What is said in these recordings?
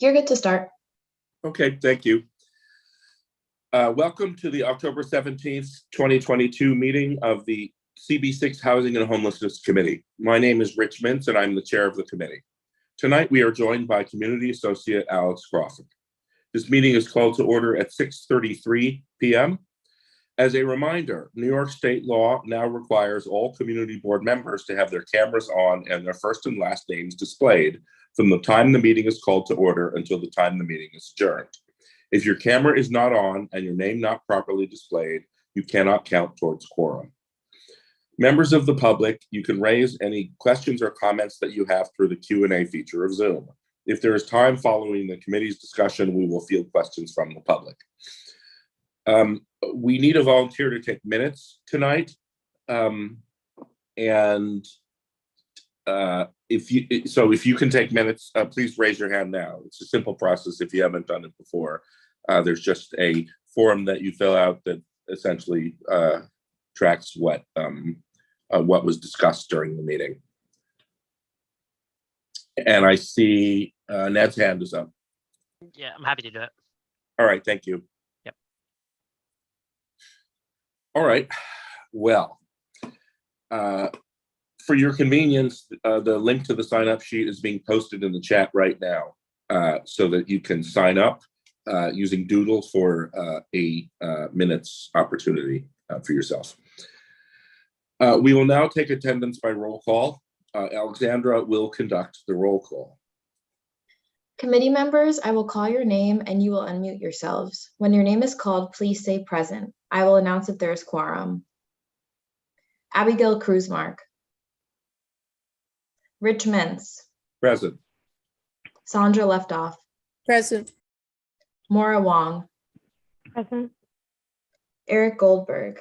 You're good to start. Okay, thank you. Welcome to the October 17th, 2022 meeting of the CB6 Housing and Homelessness Committee. My name is Rich Mintz and I'm the chair of the committee. Tonight we are joined by Community Associate Alex Crawford. This meeting is called to order at 6:33 p.m. As a reminder, New York state law now requires all community board members to have their cameras on and their first and last names displayed from the time the meeting is called to order until the time the meeting is adjourned. If your camera is not on and your name not properly displayed, you cannot count towards quorum. Members of the public, you can raise any questions or comments that you have through the Q&A feature of Zoom. If there is time following the committee's discussion, we will field questions from the public. We need a volunteer to take minutes tonight. If you can take minutes, please raise your hand now. It's a simple process if you haven't done it before. There's just a form that you fill out that essentially tracks what was discussed during the meeting. And I see Ned's hand is up. Yeah, I'm happy to do it. All right, thank you. Yep. All right, well, for your convenience, the link to the sign-up sheet is being posted in the chat right now so that you can sign up using Doodle for a minutes opportunity for yourself. We will now take attendance by roll call. Alexandra will conduct the roll call. Committee members, I will call your name and you will unmute yourselves. When your name is called, please say present. I will announce if there is quorum. Abigail Cruzmark. Rich Mintz. Present. Sandra Leftoff. Present. Maura Wong. Present. Eric Goldberg.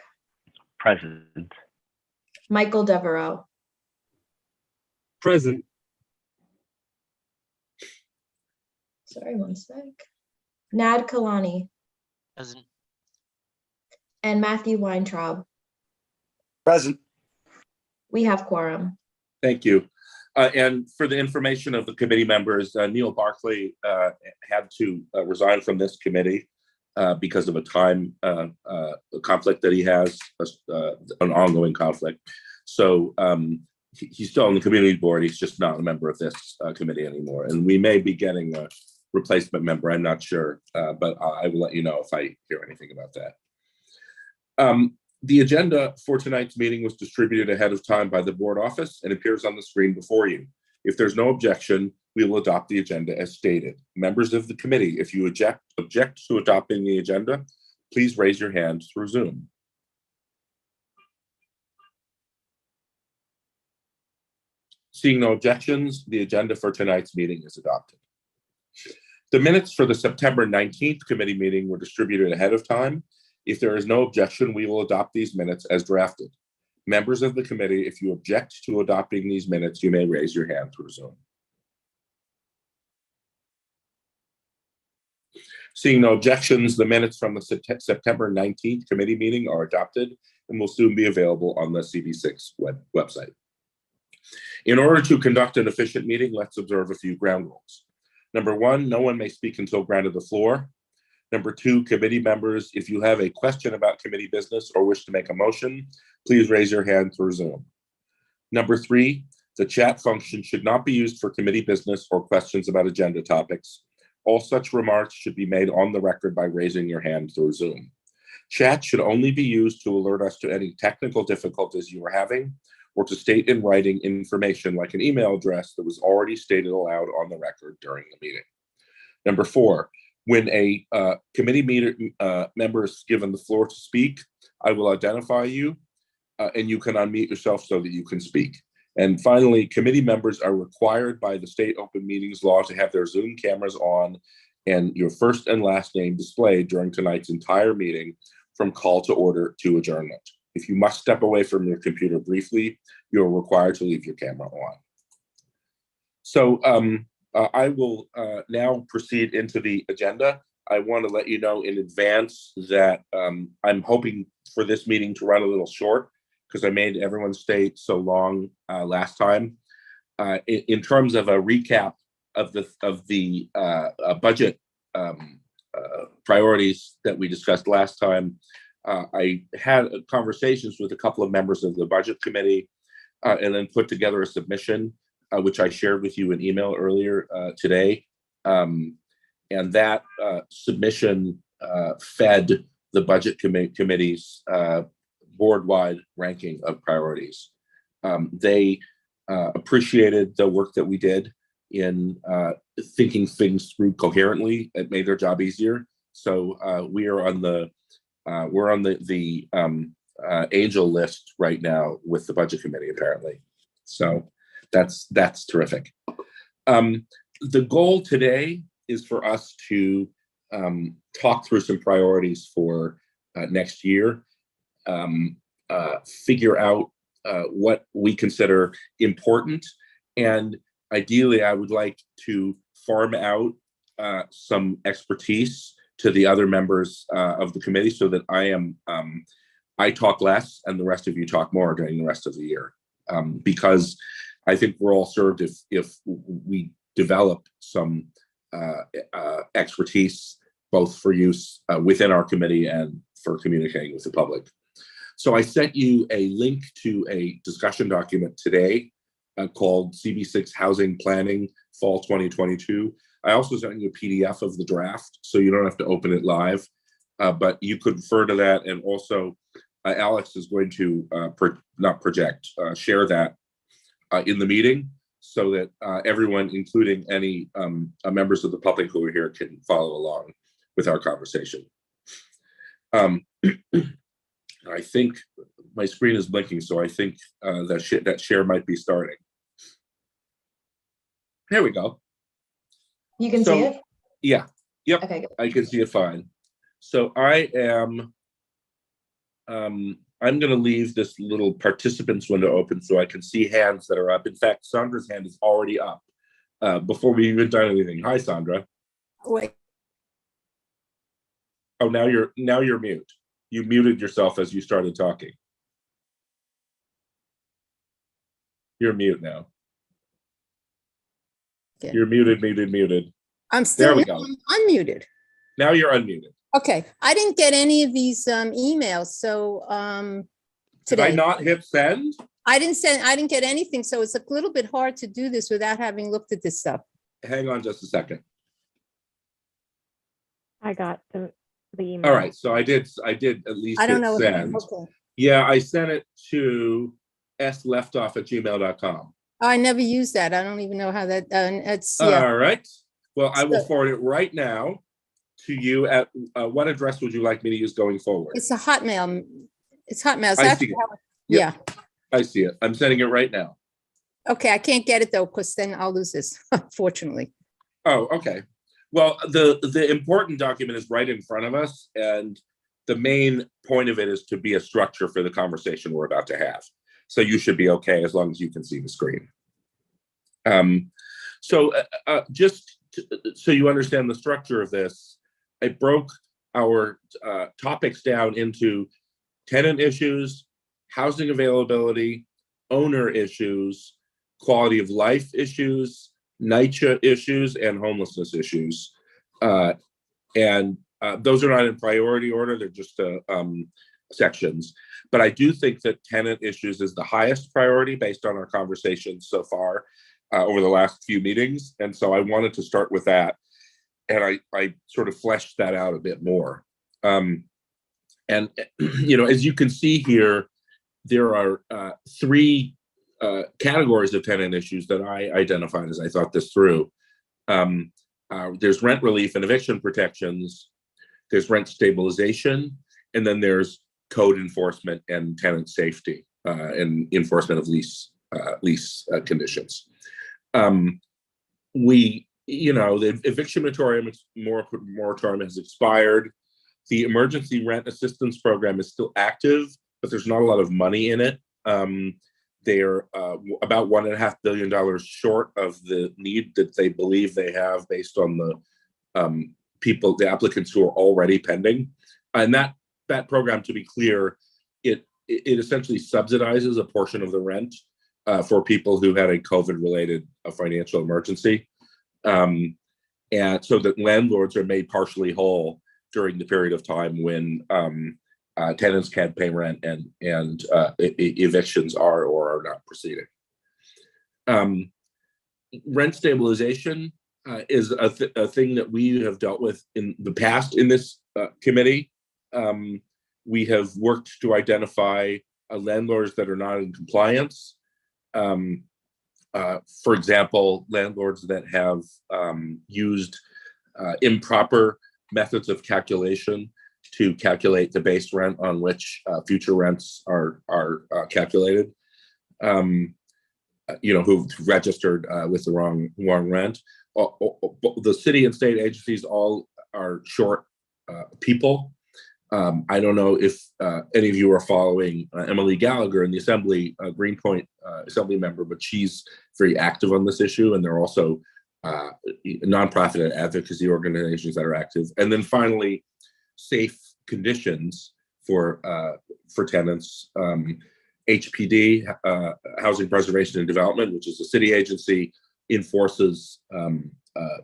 Present. Michael Devereaux. Present. Sorry, one sec. Nad Kalani. Present. And Matthew Weintraub. Present. We have quorum. Thank you. And for the information of the committee members, Neil Barkley had to resign from this committee because of a time conflict that he has, an ongoing conflict. So he's still on the community board. He's just not a member of this committee anymore. And we may be getting a replacement member. I'm not sure, but I will let you know if I hear anything about that. The agenda for tonight's meeting was distributed ahead of time by the board office and appears on the screen before you. If there's no objection, we will adopt the agenda as stated. Members of the committee, if you object to adopting the agenda, please raise your hand through Zoom. Seeing no objections, the agenda for tonight's meeting is adopted. The minutes for the September 19th committee meeting were distributed ahead of time. If there is no objection, we will adopt these minutes as drafted. Members of the committee, if you object to adopting these minutes, you may raise your hand through Zoom. Seeing no objections, the minutes from the September 19th committee meeting are adopted and will soon be available on the CB6 website. In order to conduct an efficient meeting, let's observe a few ground rules. Number one, no one may speak until granted the floor. Number two, committee members, if you have a question about committee business or wish to make a motion, please raise your hand through Zoom. Number three, the chat function should not be used for committee business or questions about agenda topics. All such remarks should be made on the record by raising your hand through Zoom. Chat should only be used to alert us to any technical difficulties you are having or to state in writing information like an email address that was already stated aloud on the record during the meeting. Number four, when a committee member is given the floor to speak, I will identify you and you can unmute yourself so that you can speak. And finally, committee members are required by the state open meetings law to have their Zoom cameras on and your first and last name displayed during tonight's entire meeting from call to order to adjournment. If you must step away from your computer briefly, you're required to leave your camera on. So I will now proceed into the agenda. I want to let you know in advance that I'm hoping for this meeting to run a little short because I made everyone stay so long last time. In terms of a recap budget priorities that we discussed last time, I had conversations with a couple of members of the budget committee, and then put together a submission, which I shared with you in email earlier today. And that submission fed the budget committee's board-wide ranking of priorities. They appreciated the work that we did in thinking things through coherently. It made their job easier. So we're on the angel list right now with the budget committee, apparently. So that's terrific. The goal today is for us to talk through some priorities for next year, figure out what we consider important, and ideally, I would like to farm out some expertise to the other members of the committee, so that I talk less and the rest of you talk more during the rest of the year, because I think we're all served if we develop some expertise, both for use within our committee and for communicating with the public. So I sent you a link to a discussion document today called CB6 Housing Planning Fall 2022. I also sent you a PDF of the draft, so you don't have to open it live, but you could refer to that. And also, Alex is going to share that in the meeting, so that everyone, including any members of the public who are here, can follow along with our conversation. I think my screen is blinking, so I think that share might be starting. There we go. You can see it? Yeah. Yep. Okay, good. I can see it fine. So I am, I'm going to leave this little participants window open so I can see hands that are up. In fact, Sandra's hand is already up before we even done anything. Hi, Sandra. Wait, Oh, now you're mute. You muted yourself as you started talking. You're mute now. Okay. You're muted. I'm still There we go. I'm unmuted. Now you're unmuted. Okay, I didn't get any of these emails, so Did I today. not hit send? I didn't get anything, so it's a little bit hard to do this without having looked at this stuff. Hang on just a second. I got the email. All right, so I did at least I don't hit know. send. Okay. Yeah, I sent it to sleftoff@gmail.com. I never used that. I don't even know how that, it's, yeah. All right. Well, I will So- forward it right now to you at what address would you like me to use going forward? It's a Hotmail. It's Hotmail. Is I that see it. how- Yep. Yeah. I see it. I'm sending it right now. Okay, I can't get it though, because then I'll lose this, unfortunately. Oh, okay. Well, the important document is right in front of us, and the main point of it is to be a structure for the conversation we're about to have. So you should be okay as long as you can see the screen. Just so you understand the structure of this, I broke our topics down into tenant issues, housing availability, owner issues, quality of life issues, NYCHA issues, and homelessness issues. Those are not in priority order, they're just sections. But I do think that tenant issues is the highest priority based on our conversations so far over the last few meetings. And so I wanted to start with that. And I sort of fleshed that out a bit more. As you can see here, there are three categories of tenant issues that I identified as I thought this through. There's rent relief and eviction protections, there's rent stabilization, and then there's code enforcement and tenant safety and enforcement of lease conditions. The eviction moratorium has expired. The emergency rent assistance program is still active, but there's not a lot of money in it. They're about $1.5 billion short of the need that they believe they have based on the applicants who are already pending. And that program, to be clear, it essentially subsidizes a portion of the rent for people who had a COVID-related financial emergency. and so that landlords are made partially whole during the period of time when tenants can't pay rent and evictions are or are not proceeding. Rent stabilization is a thing that we have dealt with in the past in this committee. We have worked to identify landlords that are not in compliance. For example, landlords that have used improper methods of calculation to calculate the base rent on which future rents are calculated. Who've registered with the wrong rent. The city and state agencies all are short people. I don't know if any of you are following Emily Gallagher in the Assembly, Greenpoint Assembly member, but she's very active on this issue, and there are also nonprofit and advocacy organizations that are active. And then finally, safe conditions for tenants. HPD, Housing Preservation and Development, which is a city agency, enforces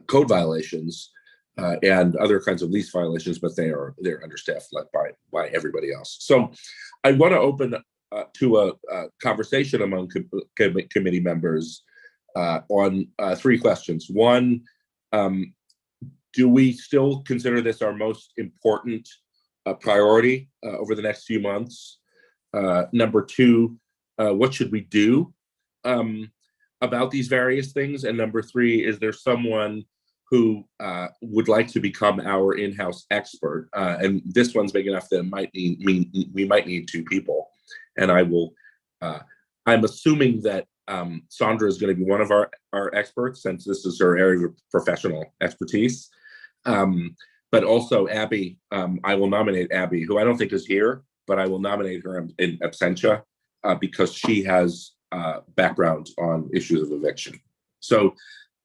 code violations and other kinds of lease violations, but they're understaffed by everybody else. So I want to open to a conversation among committee members on three questions. One, do we still consider this our most important priority over the next few months? Number two, what should we do about these various things? And number three, is there someone who would like to become our in-house expert? And this one's big enough that we might need two people. And I'm assuming that Sandra is going to be one of our experts, since this is her area of professional expertise. But also Abby, I will nominate Abby, who I don't think is here, but I will nominate her in absentia because she has background on issues of eviction. So,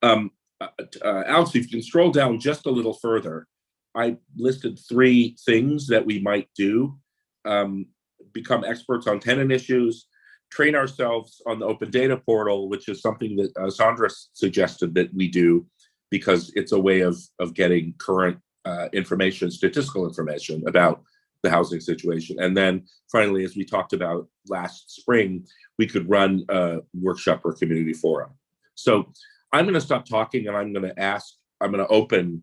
Alex, if you can scroll down just a little further, I listed three things that we might do: become experts on tenant issues, train ourselves on the open data portal, which is something that Sandra suggested that we do because it's a way of getting current information, statistical information about the housing situation. And then finally, as we talked about last spring, we could run a workshop or community forum. So I'm going to stop talking and I'm going to open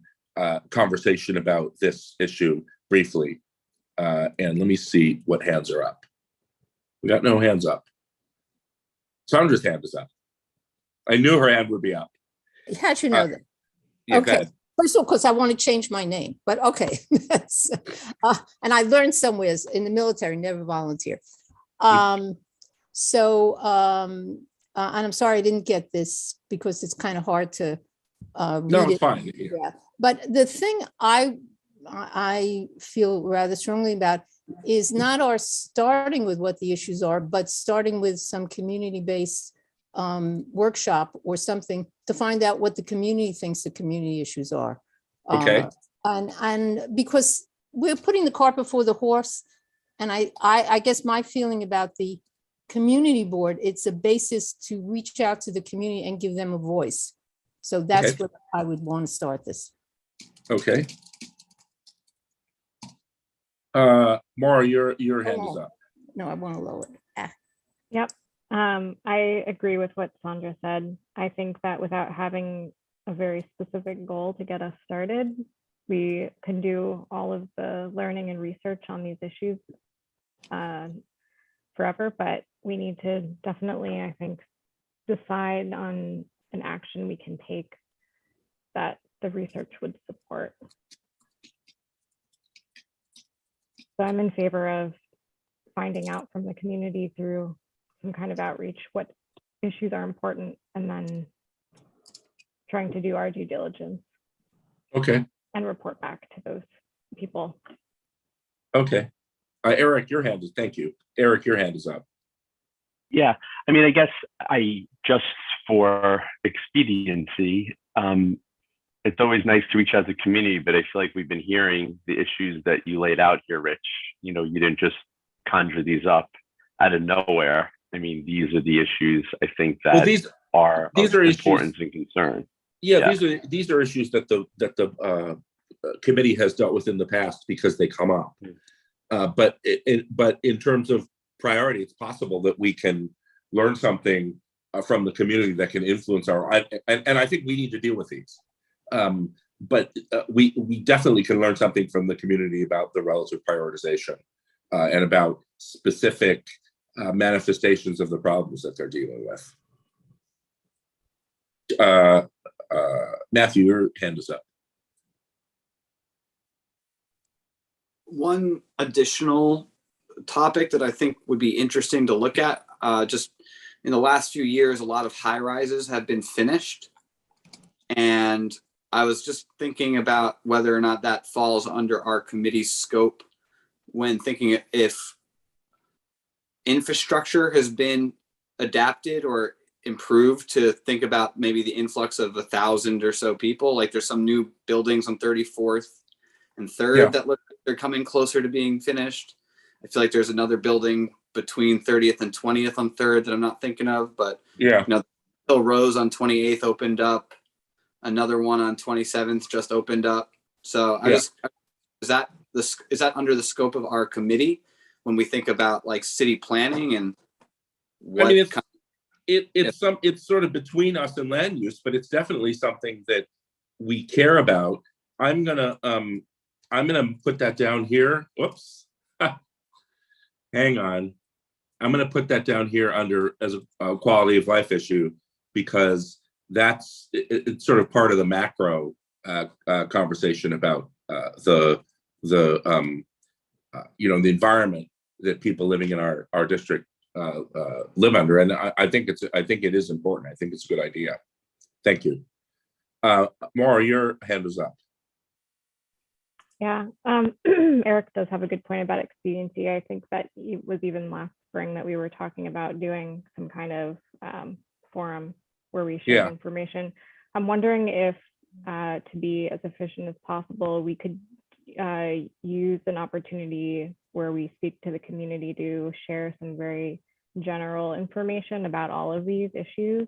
conversation about this issue briefly. And let me see what hands are up. We got no hands up. Sandra's hand is up. I knew her hand would be up. How'd you know that? Yeah, Okay. First of all, because I want to change my name, but okay. And I learned somewhere in the military, never volunteer. And I'm sorry I didn't get this because it's kind of hard to read No, it's it. fine. Yeah. But the thing I feel rather strongly about is not our starting with what the issues are, but starting with some community-based workshop or something to find out what the community thinks the community issues are. Okay. And because we're putting the cart before the horse, and I guess my feeling about the community board, it's a basis to reach out to the community and give them a voice. So that's Okay. what I would want to start this. Okay. Maura, your hand is up. No, I want to lower it. Yep. I agree with what Sandra said. I think that without having a very specific goal to get us started, we can do all of the learning and research on these issues forever, but we need to definitely, I think, decide on an action we can take that the research would support. So I'm in favor of finding out from the community through some kind of outreach what issues are important, and then trying to do our due diligence. Okay. And report back to those people. Okay. Eric, your hand is, thank you. Eric, your hand is up. Yeah, I mean, I guess just for expediency, it's always nice to reach out to the community, but I feel like we've been hearing the issues that you laid out here, Rich. You didn't just conjure these up out of nowhere. I mean, these are the issues I think that are of importance and concern. Yeah, these are issues that the committee has dealt with in the past because they come up. But in terms of priority, it's possible that we can learn something from the community that can influence and I think we need to deal with these. But we definitely can learn something from the community about the relative prioritization and about specific manifestations of the problems that they're dealing with. Matthew, your hand is up. One additional topic that I think would be interesting to look at, just in the last few years, a lot of high rises have been finished. And I was just thinking about whether or not that falls under our committee's scope when thinking if infrastructure has been adapted or improved to think about maybe the influx of 1,000 or so people. Like there's some new buildings on 34th and 3rd that look like they're coming closer to being finished. I feel like there's another building between 30th and 20th on 3rd that I'm not thinking of, but Hill Rose on 28th opened up. Another one on 27th just opened up. So is that under the scope of our committee when we think about like city planning and what? I mean, it's sort of between us and land use, but it's definitely something that we care about. I'm gonna put that down here. Whoops. Hang on. I'm gonna put that down here as a quality of life issue because it's sort of part of the macro conversation about the environment that people living in our district live under, and I think it is important. I think it's a good idea. Thank you. Maura, your hand is up. Yeah, Eric does have a good point about expediency. I think that it was even last spring that we were talking about doing some kind of forum where we share information. I'm wondering if to be as efficient as possible, we could use an opportunity where we speak to the community to share some very general information about all of these issues,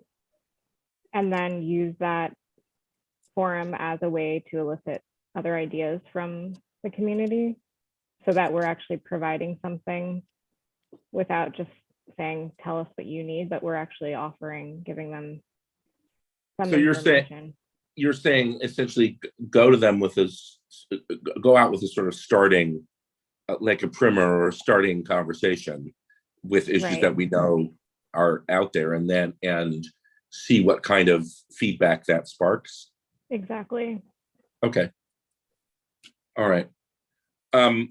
and then use that forum as a way to elicit other ideas from the community so that we're actually providing something without just saying, tell us what you need, but we're actually giving them some information. You're saying essentially go out with a sort of starting, like a primer or starting conversation with issues that we know are out there, and see what kind of feedback that sparks. Exactly. Okay. All right. Oh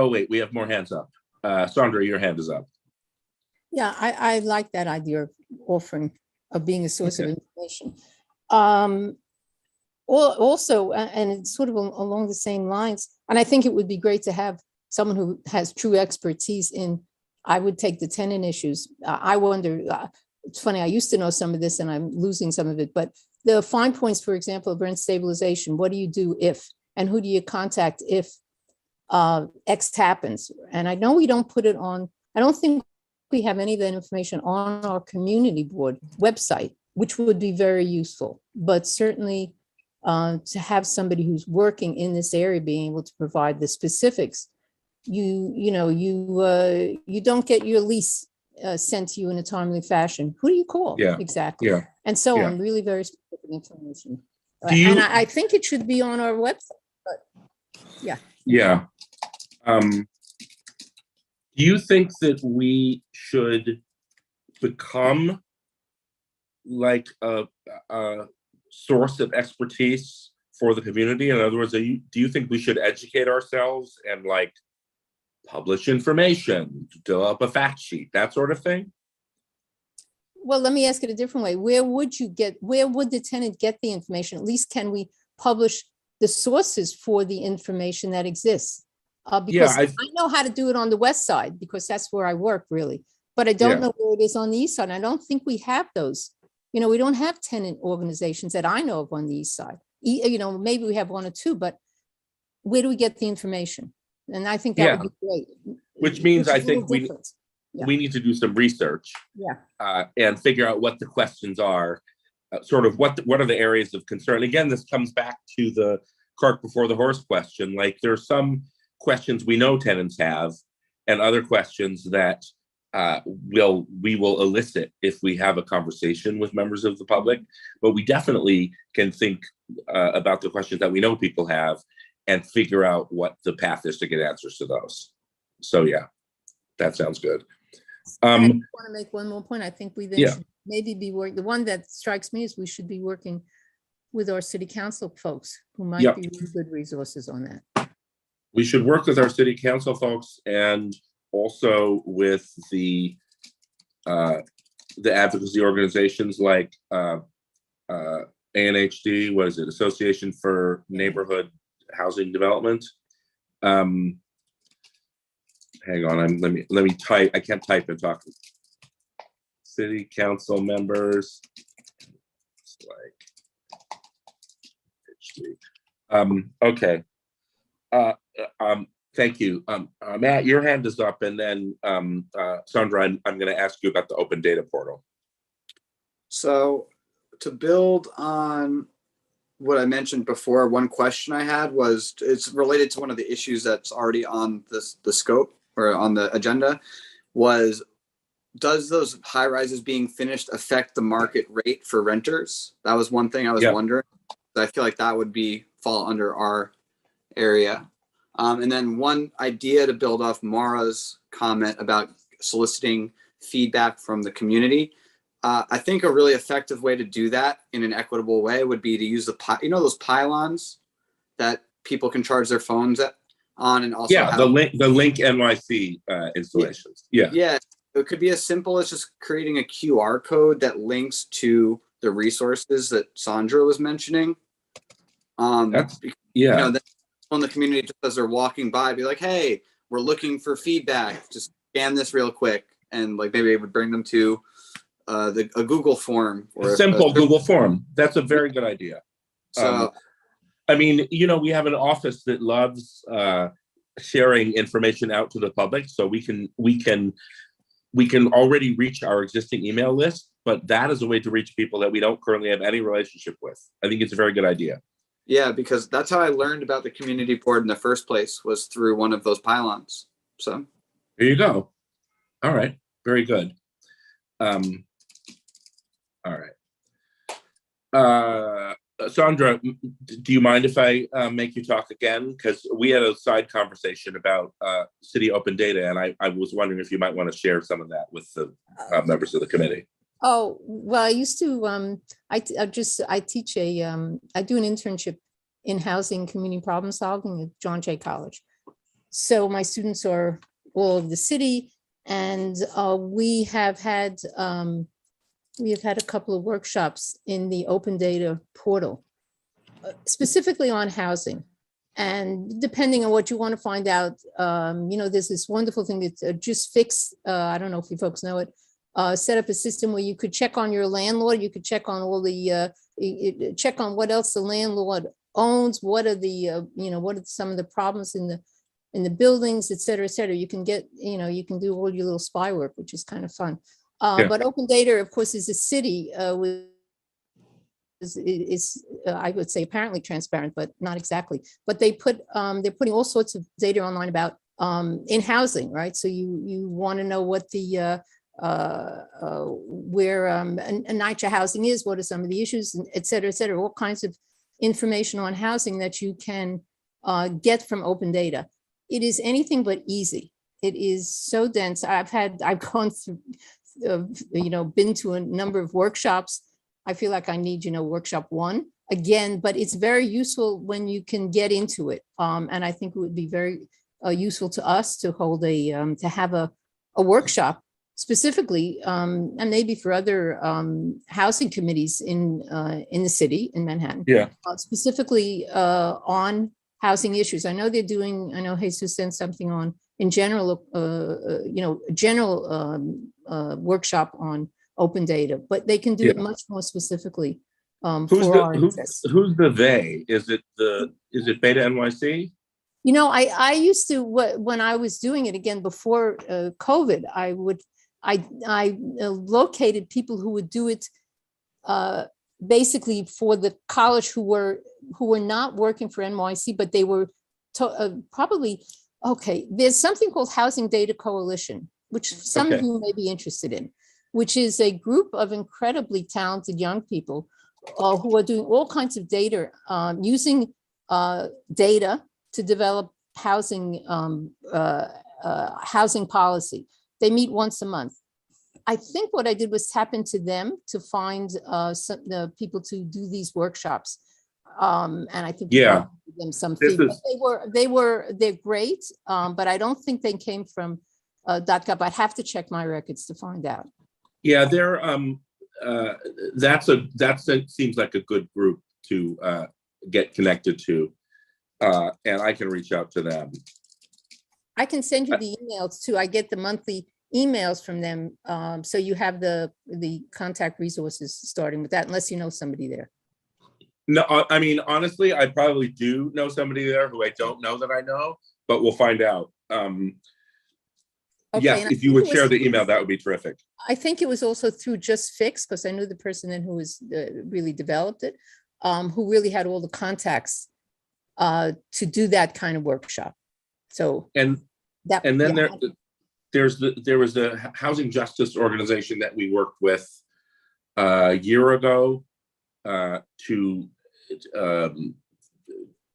wait, we have more hands up. Sandra, your hand is up. Yeah, I like that idea of being a source of information. Also, and it's sort of along the same lines, and I think it would be great to have someone who has true expertise in, I would take the tenant issues. I wonder, it's funny, I used to know some of this and I'm losing some of it, but the fine points, for example, of rent stabilization, what do you do if, and who do you contact if X happens? And I know we don't put it on, I don't think we have any of that information on our community board website, which would be very useful, but certainly to have somebody who's working in this area being able to provide the specifics. You don't get your lease sent to you in a timely fashion. Who do you call? Yeah, exactly. Yeah, and so on, really very specific information. And I think it should be on our website. But yeah. Do you think that we should become like a source of expertise for the community? In other words, do you think we should educate ourselves and like publish information, develop a fact sheet, that sort of thing? Well, let me ask it a different way. Where would the tenant get the information? At least can we publish the sources for the information that exists? Because I know how to do it on the west side because that's where I work really, but I don't know where it is on the east side. I don't think we have those. We don't have tenant organizations that I know of on the east side. Maybe we have one or two, but where do we get the information? And I think that would be great. Which means I think Yeah. we need to do some research. Yeah. And figure out what the questions are, sort of what are the areas of concern. Again, this comes back to the cart before the horse question. Like, there's some questions we know tenants have, and other questions that we will elicit if we have a conversation with members of the public. But we definitely can think about the questions that we know people have and figure out what the path is to get answers to those. So yeah, that sounds good. I want to make one more point. I think we then Yeah. should maybe be working. The one that strikes me is we should be working with our city council folks who might Yep. be really good resources on that. We should work with our city council folks and also with the advocacy organizations like ANHD, what is it, Association for Neighborhood Housing Development. Hang on, let me type. I can't type and talk. City council members. It's like okay. Thank you. Matt, your hand is up, and then Sandra, I'm going to ask you about the open data portal. So to build on what I mentioned before, one question I had was, it's related to one of the issues that's already on the scope or on the agenda, was, does those high rises being finished affect the market rate for renters? That was one thing I was wondering. I feel like that would fall under our area. And then one idea to build off Mara's comment about soliciting feedback from the community. I think a really effective way to do that in an equitable way would be to use those pylons that people can charge their phones on, and also the link NYC installations. Yeah. It could be as simple as just creating a QR code that links to the resources that Sandra was mentioning. On the community, just as they're walking by, be like, hey, we're looking for feedback, just scan this real quick, and like maybe it would bring them to a Google form or a simple Google form. That's a very good idea. So I mean, we have an office that loves sharing information out to the public, so we can already reach our existing email list, but that is a way to reach people that we don't currently have any relationship with. I think it's a very good idea. Yeah, because that's how I learned about the community board in the first place, was through one of those pylons. So there you go. All right, very good. All right. Sandra, do you mind if I make you talk again? Because we had a side conversation about city open data, and I was wondering if you might want to share some of that with the members of the committee. Oh, well, I used to, I teach I do an internship in housing community problem solving at John Jay College. So my students are all of the city, and we have had a couple of workshops in the open data portal, specifically on housing. And depending on what you want to find out, there's this wonderful thing that just fixed, I don't know if you folks know it, set up a system where you could check on your landlord, you could check on all the, check on what else the landlord owns, what are the, what are some of the problems in the buildings, et cetera, et cetera. You can get, you can do all your little spy work, which is kind of fun. But open data, of course, is a city is I would say apparently transparent, but not exactly. But they're putting all sorts of data online about in housing, right? So you want to know what the where a NYCHA housing is, what are some of the issues, et cetera, all kinds of information on housing that you can get from open data. It is anything but easy. It is so dense. I've gone through, been to a number of workshops. I feel like I need, workshop 1 again, but it's very useful when you can get into it. And I think it would be very useful to us to hold to have a workshop specifically, and maybe for other housing committees in the city, in Manhattan, specifically on housing issues. I know Jesus sent something on in general, workshop on open data, but they can do it much more specifically. Who's the they? Is it Beta NYC? You know, I used to, when I was doing it again before COVID, I located people who would do it basically for the college who were not working for NYC, but they were probably, okay, there's something called Housing Data Coalition, which some of Okay. you may be interested in, which is a group of incredibly talented young people who are doing all kinds of data, using data to develop housing policy. They meet once a month. I think what I did was tap into them to find the people to do these workshops. And I think Yeah, give them some this feedback. is- They're great, but I don't think they came from .gov. I'd have to check my records to find out. Yeah, they're that seems like a good group to get connected to, and I can reach out to them. I can send you the emails too. I get the monthly emails from them, so you have the contact resources starting with that, unless you know somebody there. No, I mean, honestly, I probably do know somebody there who I don't know that I know, but we'll find out. Okay, Yes, and I if you think would it was share the through- email, that would be terrific. I think it was also through Just Fix, because I knew the person then who was really developed it, who really had all the contacts to do that kind of workshop. So And that, then yeah, there was a housing justice organization that we worked with a year ago to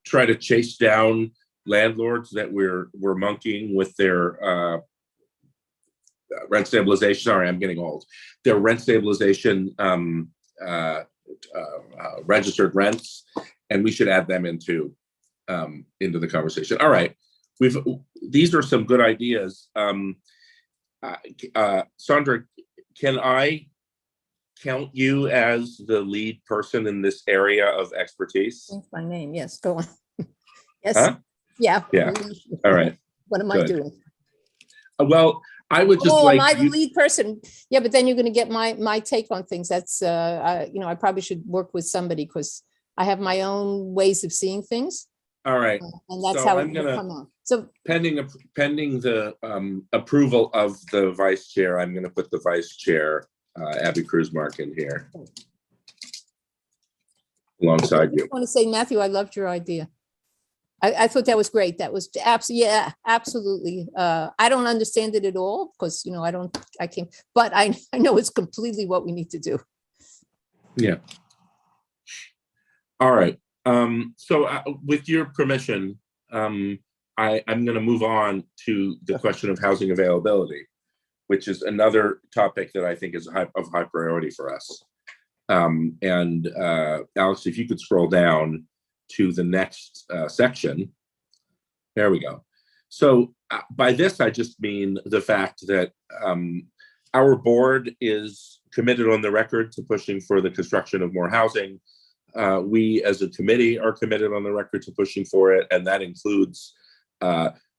try to chase down landlords that were monkeying with their rent stabilization. Sorry, I'm getting old. Their rent stabilization registered rents, and we should add them into the conversation. All right, these are some good ideas. Sandra, can I count you as the lead person in this area of expertise? change my name. Yes, go on. Yes, Huh? yeah. Yeah. All right. What am I Good. doing? Well, I would just Oh, am I like the lead person? Yeah, but then you're going to get my take on things. That's I probably should work with somebody because I have my own ways of seeing things, all right. and that's So how I'm it will gonna- come out. So Pending the approval of the vice chair, I'm going to put the vice chair, Abby Kruzmark, in here alongside I you. want to say, Matthew, I loved your idea. I thought that was great. That was absolutely. I don't understand it at all because I can't, but I know it's completely what we need to do. Yeah. All right. So with your permission, I'm going to move on to the question of housing availability, which is another topic that I think is of high priority for us. And Alex, if you could scroll down to the next section. There we go. So by this, I just mean the fact that our board is committed on the record to pushing for the construction of more housing. We as a committee are committed on the record to pushing for it, and that includes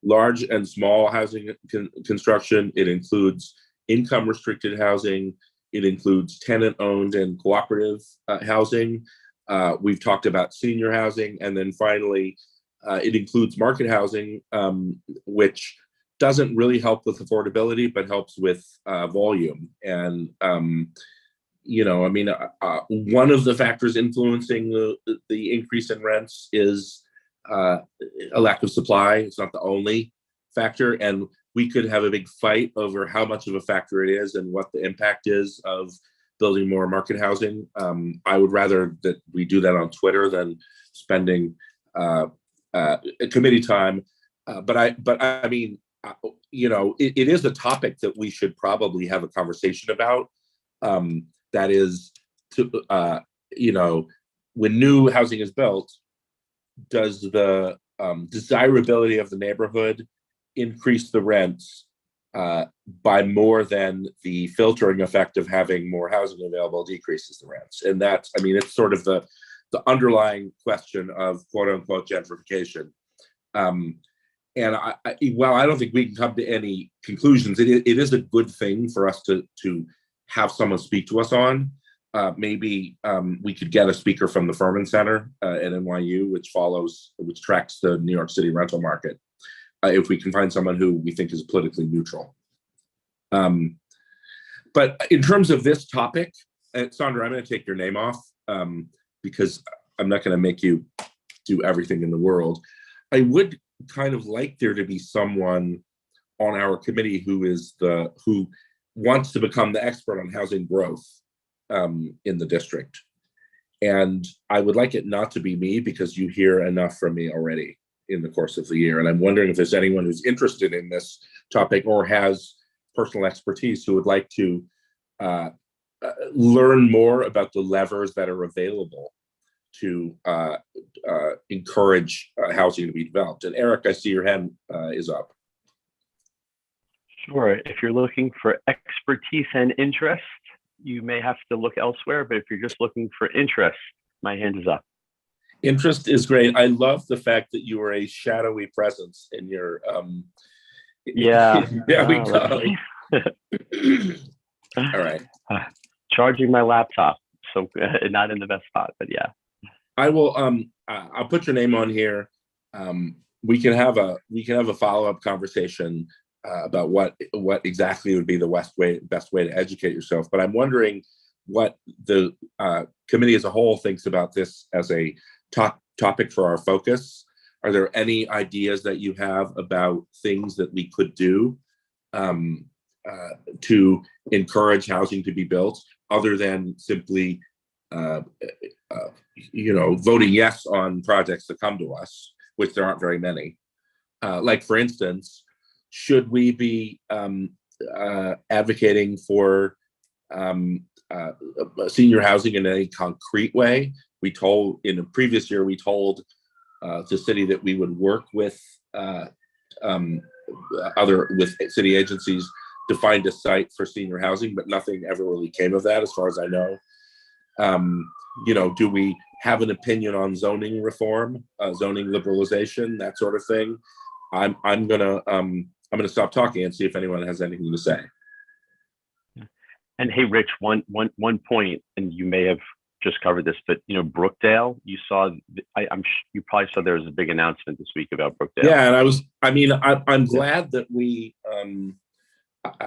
large and small housing construction. It includes income restricted housing. It includes tenant owned and cooperative housing. We've talked about senior housing, and then finally, it includes market housing, which doesn't really help with affordability, but helps with volume. And one of the factors influencing the increase in rents is a lack of supply. It's not the only factor, and we could have a big fight over how much of a factor it is and what the impact is of building more market housing. I would rather that we do that on Twitter than spending committee time. But I mean, it is a topic that we should probably have a conversation about. That is, when new housing is built, does the desirability of the neighborhood increase the rents by more than the filtering effect of having more housing available decreases the rents? And that's, I mean, it's sort of the underlying question of quote unquote gentrification. And while I don't think we can come to any conclusions, it is a good thing for us to have someone speak to us on. maybe we could get a speaker from the Furman Center at NYU, which tracks the New York City rental market, if we can find someone who we think is politically neutral. But in terms of this topic, Sandra, I'm going to take your name off because I'm not going to make you do everything in the world. I would kind of like there to be someone on our committee who wants to become the expert on housing growth in the district. And I would like it not to be me, because you hear enough from me already in the course of the year. And I'm wondering if there's anyone who's interested in this topic or has personal expertise who would like to learn more about the levers that are available to encourage housing to be developed. And Eric, I see your hand is up. Sure. If you're looking for expertise and interest, you may have to look elsewhere. But if you're just looking for interest, my hand is up. Interest is great. I love the fact that you are a shadowy presence in your. Yeah. There we go. All right. Charging my laptop, so not in the best spot, but yeah. I will. I'll put your name on here. We can have a follow-up conversation about what exactly would be the best way to educate yourself. But I'm wondering what the committee as a whole thinks about this as a topic for our focus. Are there any ideas that you have about things that we could do to encourage housing to be built, other than simply voting yes on projects that come to us, which there aren't very many? Like, for instance, should we be advocating for senior housing in any concrete way? In a previous year, we told the city that we would work with city agencies to find a site for senior housing, but nothing ever really came of that, as far as I know. Do we have an opinion on zoning reform, zoning liberalization, that sort of thing? I'm gonna stop talking and see if anyone has anything to say. And hey, Rich, one point, and you may have just covered this, but Brookdale, you probably saw there was a big announcement this week about Brookdale. Yeah, and I'm glad that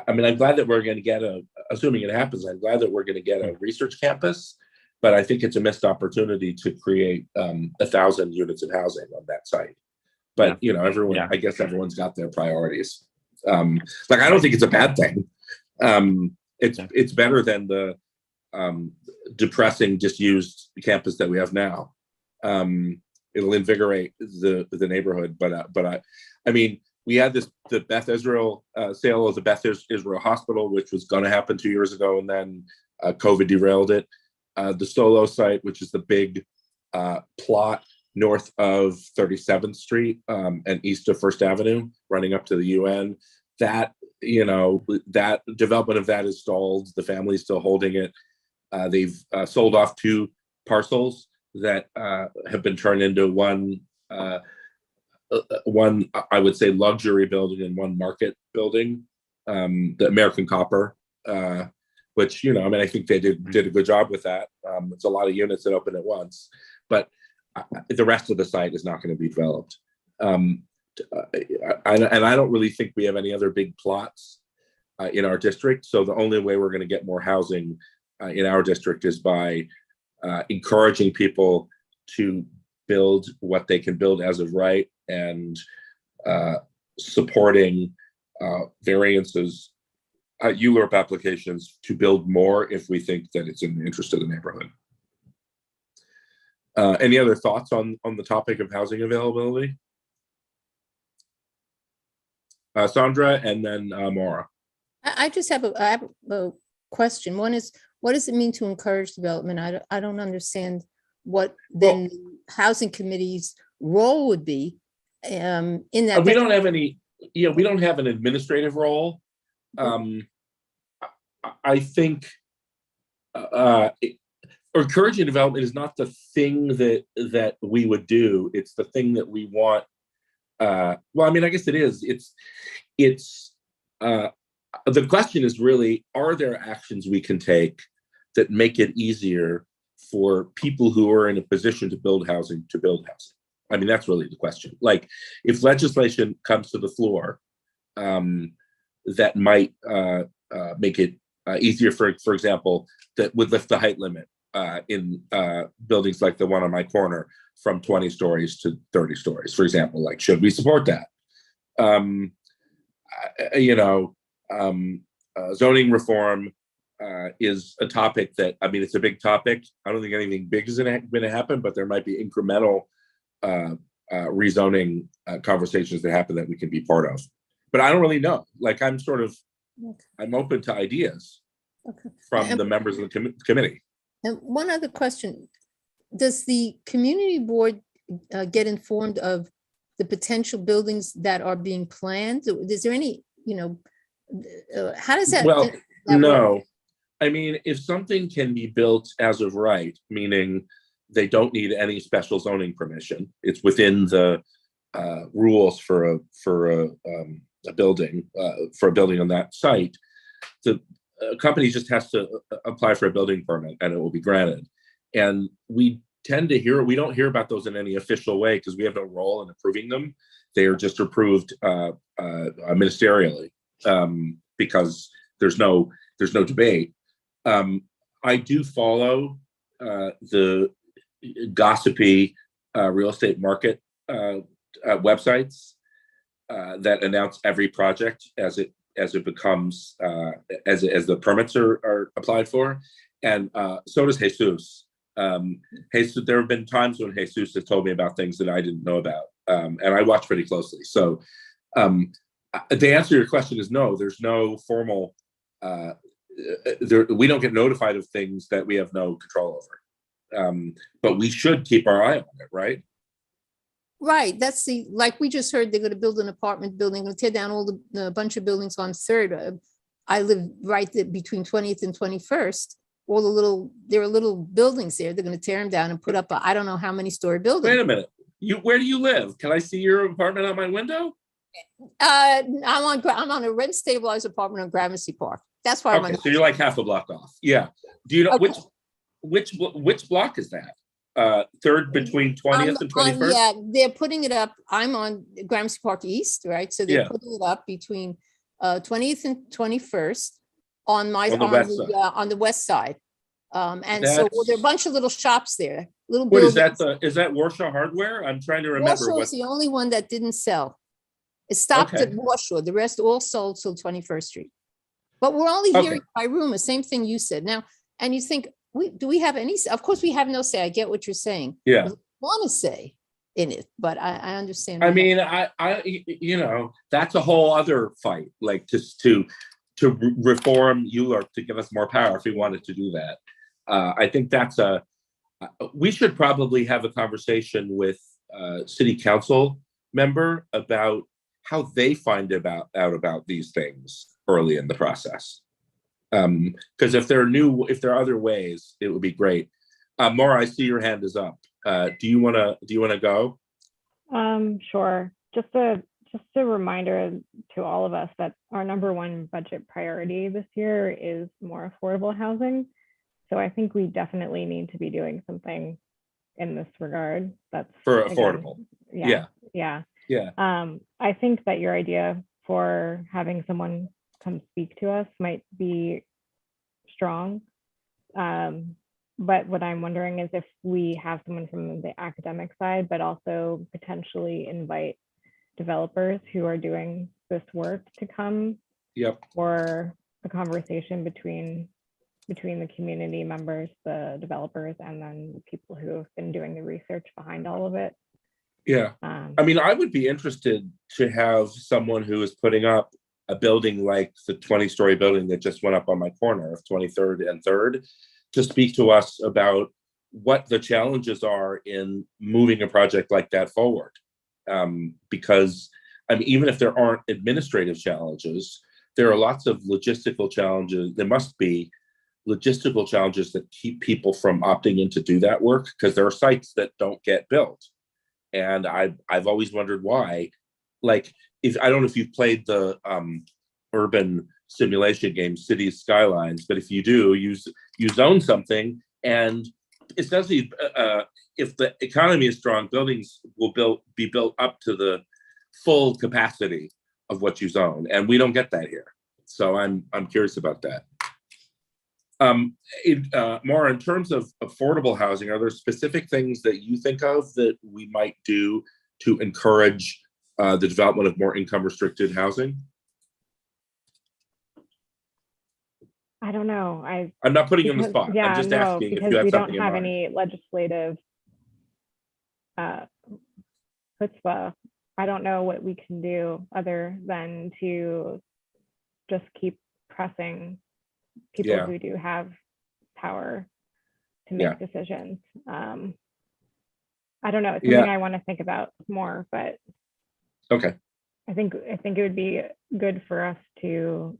I'm glad that we're going to get assuming it happens, I'm glad that we're going to get a research campus, but I think it's a missed opportunity to create 1,000 units of housing on that site. But everyone, I guess everyone's got their priorities. I don't think it's a bad thing. It's better than the depressing, disused campus that we have now. It'll invigorate the neighborhood. But we had the Beth Israel sale of the Beth Israel Hospital, which was going to happen 2 years ago, and then COVID derailed it. The Solo site, which is the big plot north of 37th Street and east of First Avenue, running up to the UN. That development of that is stalled. The family's still holding it. They've sold off 2 parcels that have been turned into one, I would say, luxury building and one market building, the American Copper, which, I think they did a good job with that. It's a lot of units that open at once, but the rest of the site is not going to be developed. And I don't really think we have any other big plots in our district. So the only way we're going to get more housing in our district is by encouraging people to build what they can build as of right, and supporting variances, ULURP applications to build more if we think that it's in the interest of the neighborhood. Any other thoughts on the topic of housing availability? Sandra, and then Maura. I just have a question. One is, what does it mean to encourage development? I don't understand what then the housing committee's role would be in that. We don't have any. Yeah, we don't have an administrative role. I think encouraging development is not the thing that we would do. It's the thing that we want. I guess it is. It's the question is really, are there actions we can take that make it easier for people who are in a position to build housing to build housing? I mean, that's really the question. Like, if legislation comes to the floor that might make it easier, for example, that would lift the height limit in buildings like the one on my corner from 20 stories to 30 stories, for example, like, should we support that? Zoning reform is a topic that, I mean, it's a big topic. I don't think anything big is going to happen, but there might be incremental rezoning conversations that happen that we can be part of. But I don't really know. Like, I'm open to ideas from the members of the committee. And one other question, does the community board get informed of the potential buildings that are being planned? Is there any, how does that? Well, no. work? I mean, if something can be built as of right, meaning they don't need any special zoning permission, it's within the rules for a building on that site, the company just has to apply for a building permit and it will be granted. And we don't hear about those in any official way because we have no role in approving them. They are just approved ministerially because there's no debate. I do follow the gossipy real estate market websites that announce every project as it becomes as the permits are applied for, and so does Jesus. There have been times when Jesus has told me about things that I didn't know about, and I watch pretty closely. So the answer to your question is no. There's no formal. We don't get notified of things that we have no control over, but we should keep our eye on it, right? Right, that's like we just heard, they're going to build an apartment building, going to tear down all the bunch of buildings on 3rd. I live right there between 20th and 21st. There are little buildings there. They're going to tear them down and put up I don't know how many story building. Wait a minute. Where do you live? Can I see your apartment out my window? I'm on a rent stabilized apartment on Gramercy Park. That's why Okay, so you're like half a block off. Yeah. Do you know Okay. which block is that? 3rd between 20th and 21st? Yeah, they're putting it up. I'm on Gramercy Park East, right? So they're putting it up between 20th and 21st on the west side. And so there are a bunch of little shops there. What is that? Is that Warshaw Hardware? I'm trying to remember. Warshaw is the only one that didn't sell. It stopped at Warshaw. The rest all sold till 21st Street. But we're only hearing by rumor, same thing you said. Now, and you think, do we have any? Of course, we have no say. I get what you're saying. Yeah, we want to say in it, but I understand. I mean, that's a whole other fight. Like to reform ULURP to give us more power if we wanted to do that. I think we should probably have a conversation with city council member about how they find out about these things early in the process. Because if there are other ways, it would be great. Maura, I see your hand is up. Do you want to go? Sure. Just a reminder to all of us that our number one budget priority this year is more affordable housing. So I think we definitely need to be doing something in this regard. That's for affordable. Yeah. I think that your idea for having someone come speak to us might be strong. But what I'm wondering is if we have someone from the academic side, but also potentially invite developers who are doing this work to come for a conversation between the community members, the developers, and then the people who have been doing the research behind all of it. Yeah. I mean, I would be interested to have someone who is putting up a building like the 20-story building that just went up on my corner of 23rd and 3rd to speak to us about what the challenges are in moving a project like that forward. Because, I mean, even if there aren't administrative challenges, there are lots of logistical challenges. There must be logistical challenges that keep people from opting in to do that work, because there are sites that don't get built. And I've always wondered why. Like, I don't know if you've played the urban simulation game Cities Skylines, but if you do, you zone something, and essentially, if the economy is strong, buildings will be built up to the full capacity of what you zone, and we don't get that here. So I'm curious about that. Maura, in terms of affordable housing, are there specific things that you think of that we might do to encourage the development of more income-restricted housing? I don't know. I'm not putting you on the spot. Yeah, I'm just no, asking if because you have we don't something in have mind. any legislative chutzpah. I don't know what we can do other than to just keep pressing people Yeah. who do have power to make decisions. I don't know. It's something I want to think about more, but Okay. I think it would be good for us to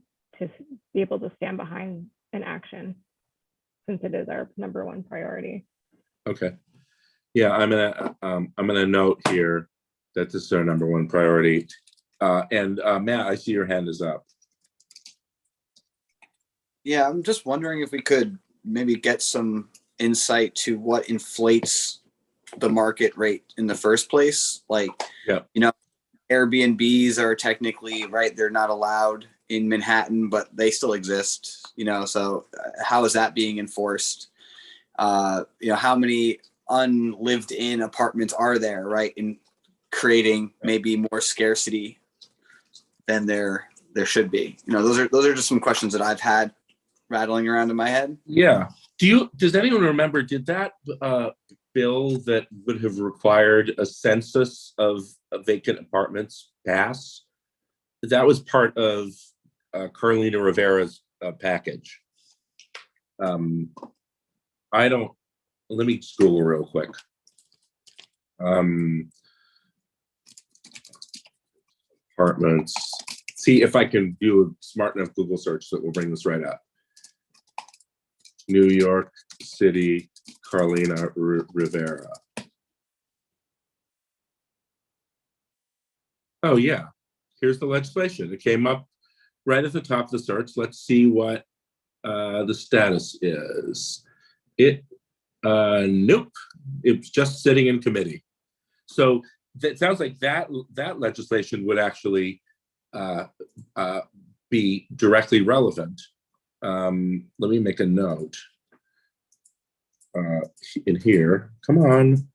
be able to stand behind an action, since it is our number one priority. Okay. Yeah, I'm gonna note here that this is our number one priority. And Matt, I see your hand is up. Yeah, I'm just wondering if we could maybe get some insight to what inflates the market rate in the first place. Like, Airbnbs are technically, right, they're not allowed in Manhattan, but they still exist, so how is that being enforced? How many unlived in apartments are there, right, in creating maybe more scarcity than there should be? Those are just some questions that I've had rattling around in my head. Yeah. Does anyone remember, did that bill that would have required a census of vacant apartments pass? That was part of Carlina Rivera's package. Let me just Google real quick. Apartments. See if I can do a smart enough Google search that will bring this right up. New York City, Carlina Rivera. Oh yeah, here's the legislation. It came up right at the top of the search. Let's see what the status is. Nope, it's just sitting in committee. So it sounds like that legislation would actually be directly relevant. Let me make a note in here. Come on,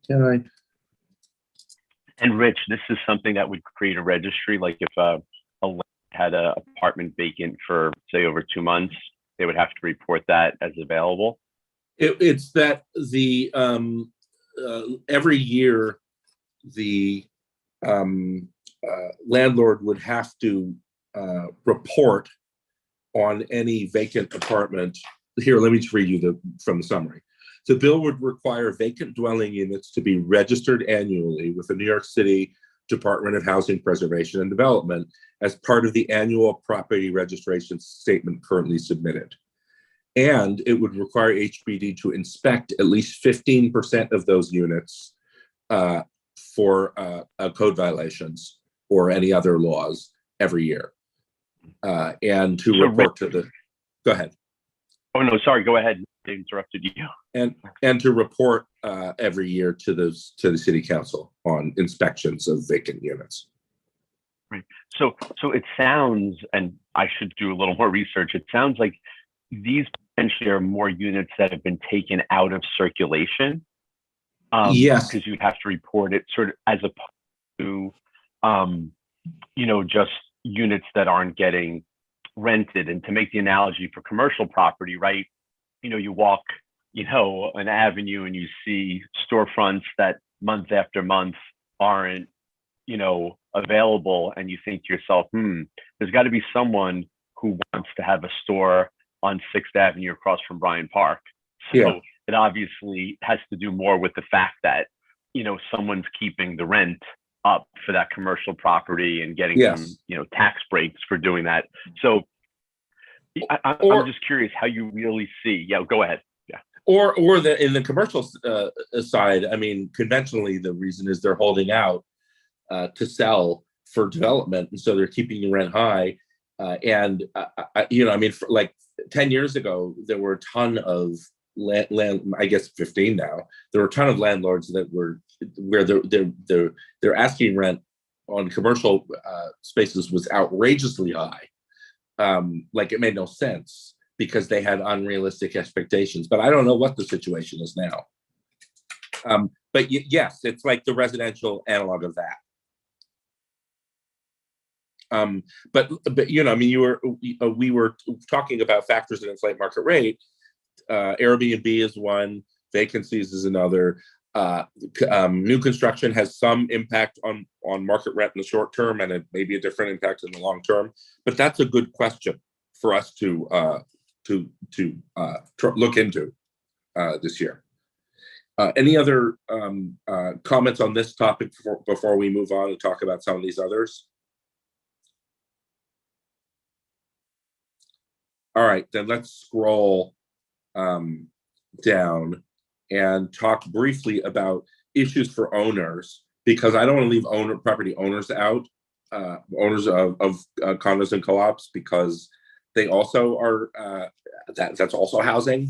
can I? And Rich, this is something that would create a registry. Like if a landlord had an apartment vacant for, say, over 2 months, they would have to report that as available. It's that the every year the landlord would have to report on any vacant apartment. Here, let me just read you from the summary. The bill would require vacant dwelling units to be registered annually with the New York City Department of Housing Preservation and Development as part of the annual property registration statement currently submitted. And it would require HPD to inspect at least 15% of those units for code violations or any other laws every year. And to report to the, go ahead. Oh no, sorry, go ahead. I interrupted you. And to report every year to the city council on inspections of vacant units. Right. So it sounds, and I should do a little more research. It sounds like these potentially are more units that have been taken out of circulation. Yes, because you'd have to report it sort of as opposed to, just units that aren't getting rented. And to make the analogy for commercial property, right? You walk, an avenue and you see storefronts that month after month aren't, available, and you think to yourself, there's got to be someone who wants to have a store on 6th Avenue across from Bryant Park. So it obviously has to do more with the fact that, someone's keeping the rent up for that commercial property and getting some, tax breaks for doing that. So I'm just curious how you really see. Yeah, go ahead. Yeah. Or in the commercial side, I mean, conventionally, the reason is they're holding out to sell for development, and so they're keeping the rent high. 10 years ago, there were a ton of land, I guess 15 now, there were a ton of landlords that were where their asking rent on commercial spaces was outrageously high. Like it made no sense because they had unrealistic expectations. But I don't know what the situation is now. But yes, it's like the residential analog of that. But you know, I mean, we were talking about factors that inflate market rate. Airbnb is one, vacancies is another. New construction has some impact on market rent in the short term, and it may be a different impact in the long term. But that's a good question for us to look into this year. Any other comments on this topic before we move on and talk about some of these others? All right, then let's scroll down and talk briefly about issues for owners, because I don't want to leave property owners out, owners of condos and co-ops, because they also are, that's also housing.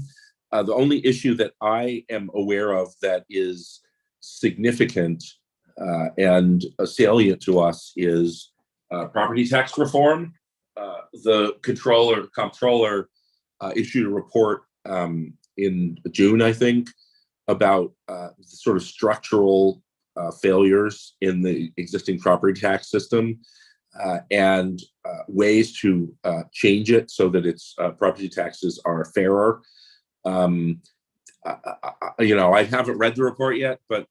The only issue that I am aware of that is significant and salient to us is property tax reform. The comptroller issued a report in June, I think, about sort of structural failures in the existing property tax system and ways to change it so that its property taxes are fairer. You know, I haven't read the report yet, but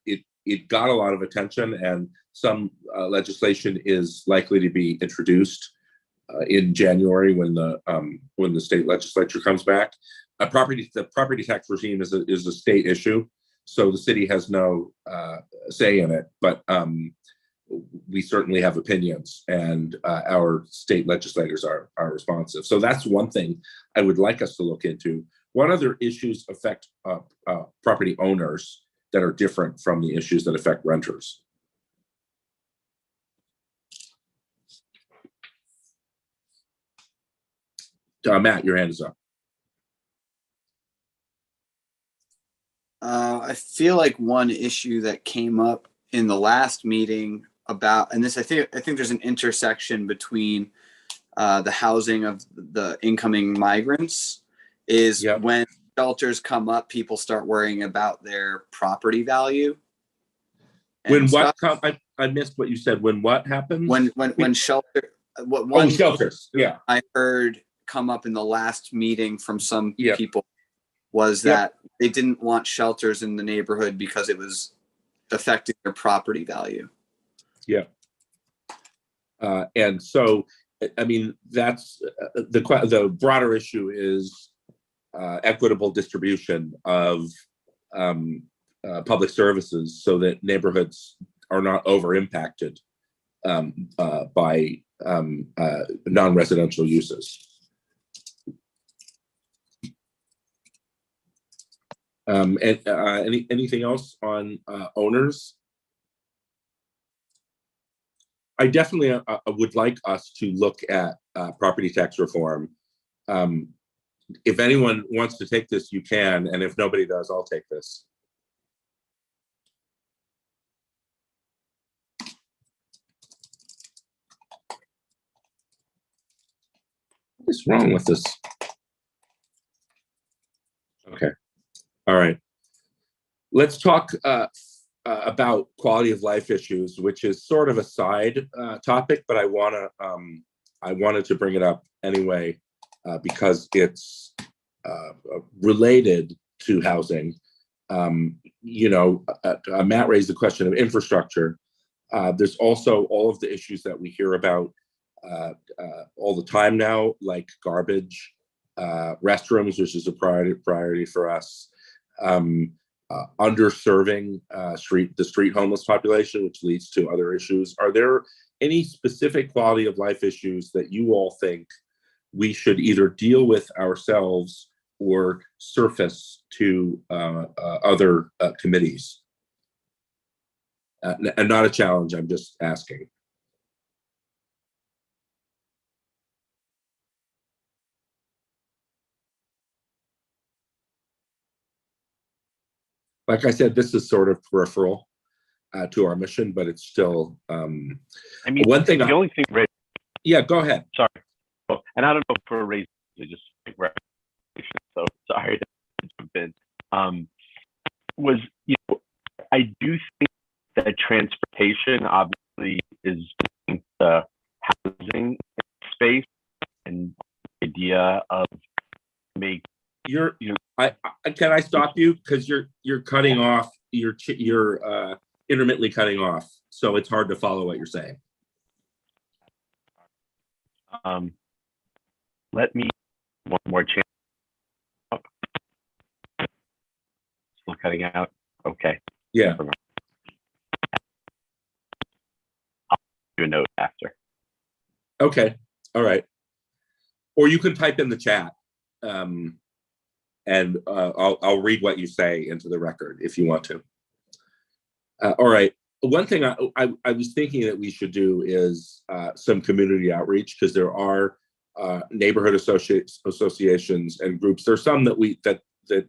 it got a lot of attention, and some legislation is likely to be introduced in January when the state legislature comes back. The property tax regime is a state issue, so the city has no say in it. But we certainly have opinions, and our state legislators are responsive. So that's one thing I would like us to look into. What other issues affect property owners that are different from the issues that affect renters? Matt, your hand is up. I feel like one issue that came up in the last meeting about, and this I think there's an intersection between the housing of the incoming migrants, is Yep. When shelters come up, people start worrying about their property value. When what? I missed what you said. When what happens? When shelter. What one? Shelters. Yeah. I heard come up in the last meeting from some Yep. people was that they didn't want shelters in the neighborhood because it was affecting their property value. Yeah. And so, I mean, that's the broader issue is equitable distribution of public services so that neighborhoods are not over impacted by non-residential uses. And anything else on owners? I definitely would like us to look at property tax reform. If anyone wants to take this, you can, and if nobody does, I'll take this. What's wrong with this? Okay. All right. Let's talk about quality of life issues, which is sort of a side topic, but I wanted to bring it up anyway because it's related to housing. You know, Matt raised the question of infrastructure. There's also all of the issues that we hear about all the time now, like garbage, restrooms, which is a priority for us. Underserving the street homeless population, which leads to other issues. Are there any specific quality of life issues that you all think we should either deal with ourselves or surface to other committees? And not a challenge, I'm just asking. Like I said, this is sort of peripheral to our mission, but it's still I mean, one thing. the only thing, Yeah, go ahead. sorry. Oh, and I don't know if we're raising, just so sorry to jump in. Was, I do think that transportation obviously is the housing space, and the idea of Can I stop you, because you're cutting off, you're intermittently cutting off, so it's hard to follow what you're saying. Let me one more chance. Oh. Still cutting out. Okay. Yeah. I'll do a note after. Okay. All right. Or you can type in the chat, and I'll read what you say into the record if you want to. All right. One thing I was thinking that we should do is some community outreach, because there are neighborhood associations and groups. There's some that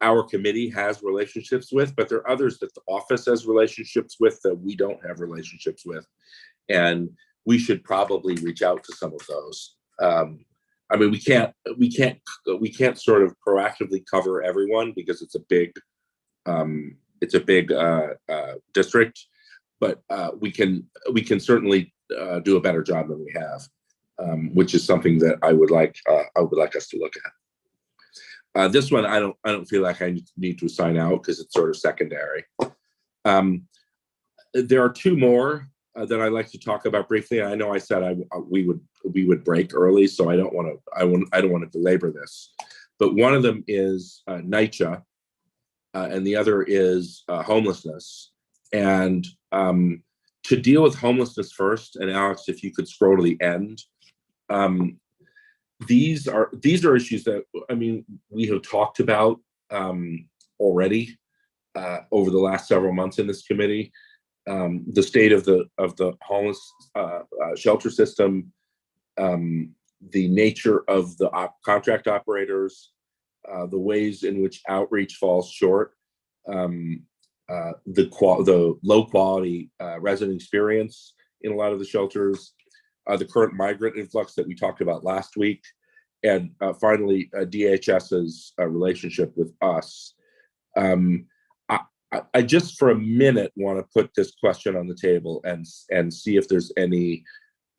our committee has relationships with, but there are others that the office has relationships with that we don't have relationships with, and we should probably reach out to some of those. I mean, we can't sort of proactively cover everyone, because it's a big district, but we can certainly do a better job than we have, which is something that I would like us to look at. This one, I don't feel like I need to sign out, because it's sort of secondary. There are two more that I'd like to talk about briefly. I know I said we would break early, so I don't want to belabor this. But one of them is NYCHA, and the other is homelessness. And to deal with homelessness first, and Alex, if you could scroll to the end, these are issues that, I mean, we have talked about already over the last several months in this committee. The state of the homeless shelter system, the nature of the contract operators, the ways in which outreach falls short, the low quality resident experience in a lot of the shelters, the current migrant influx that we talked about last week, and finally DHS's relationship with us. I just for a minute want to put this question on the table and see if there's any,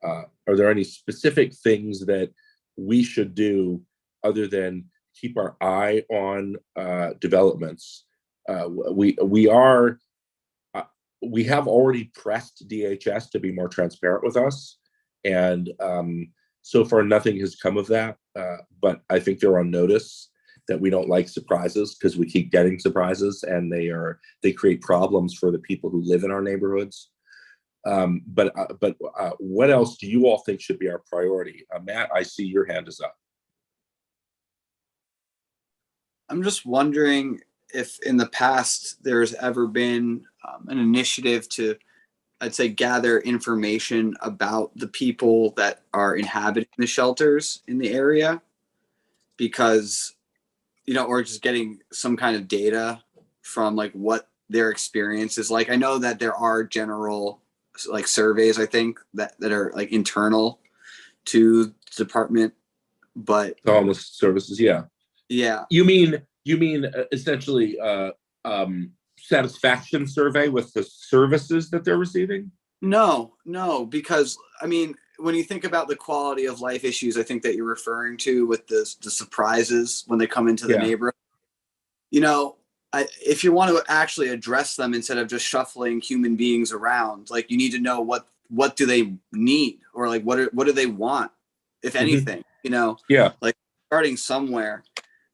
are there any specific things that we should do other than keep our eye on developments. We have already pressed DHS to be more transparent with us, and so far nothing has come of that. But I think they're on notice that we don't like surprises, because we keep getting surprises, and they create problems for the people who live in our neighborhoods. But what else do you all think should be our priority? Matt, I see your hand is up. I'm just wondering if in the past there's ever been an initiative to, I'd say, gather information about the people that are inhabiting the shelters in the area, because, or just getting some kind of data from like what their experience is like. I know that there are general like surveys, I think, that are like internal to the department, but The homeless services, yeah. Yeah. You mean essentially satisfaction survey with the services that they're receiving? No, because I mean, when you think about the quality of life issues, I think that you're referring to with the surprises when they come into the neighborhood. If you want to actually address them instead of just shuffling human beings around, like you need to know what do they need, or like what do they want, if anything, like starting somewhere.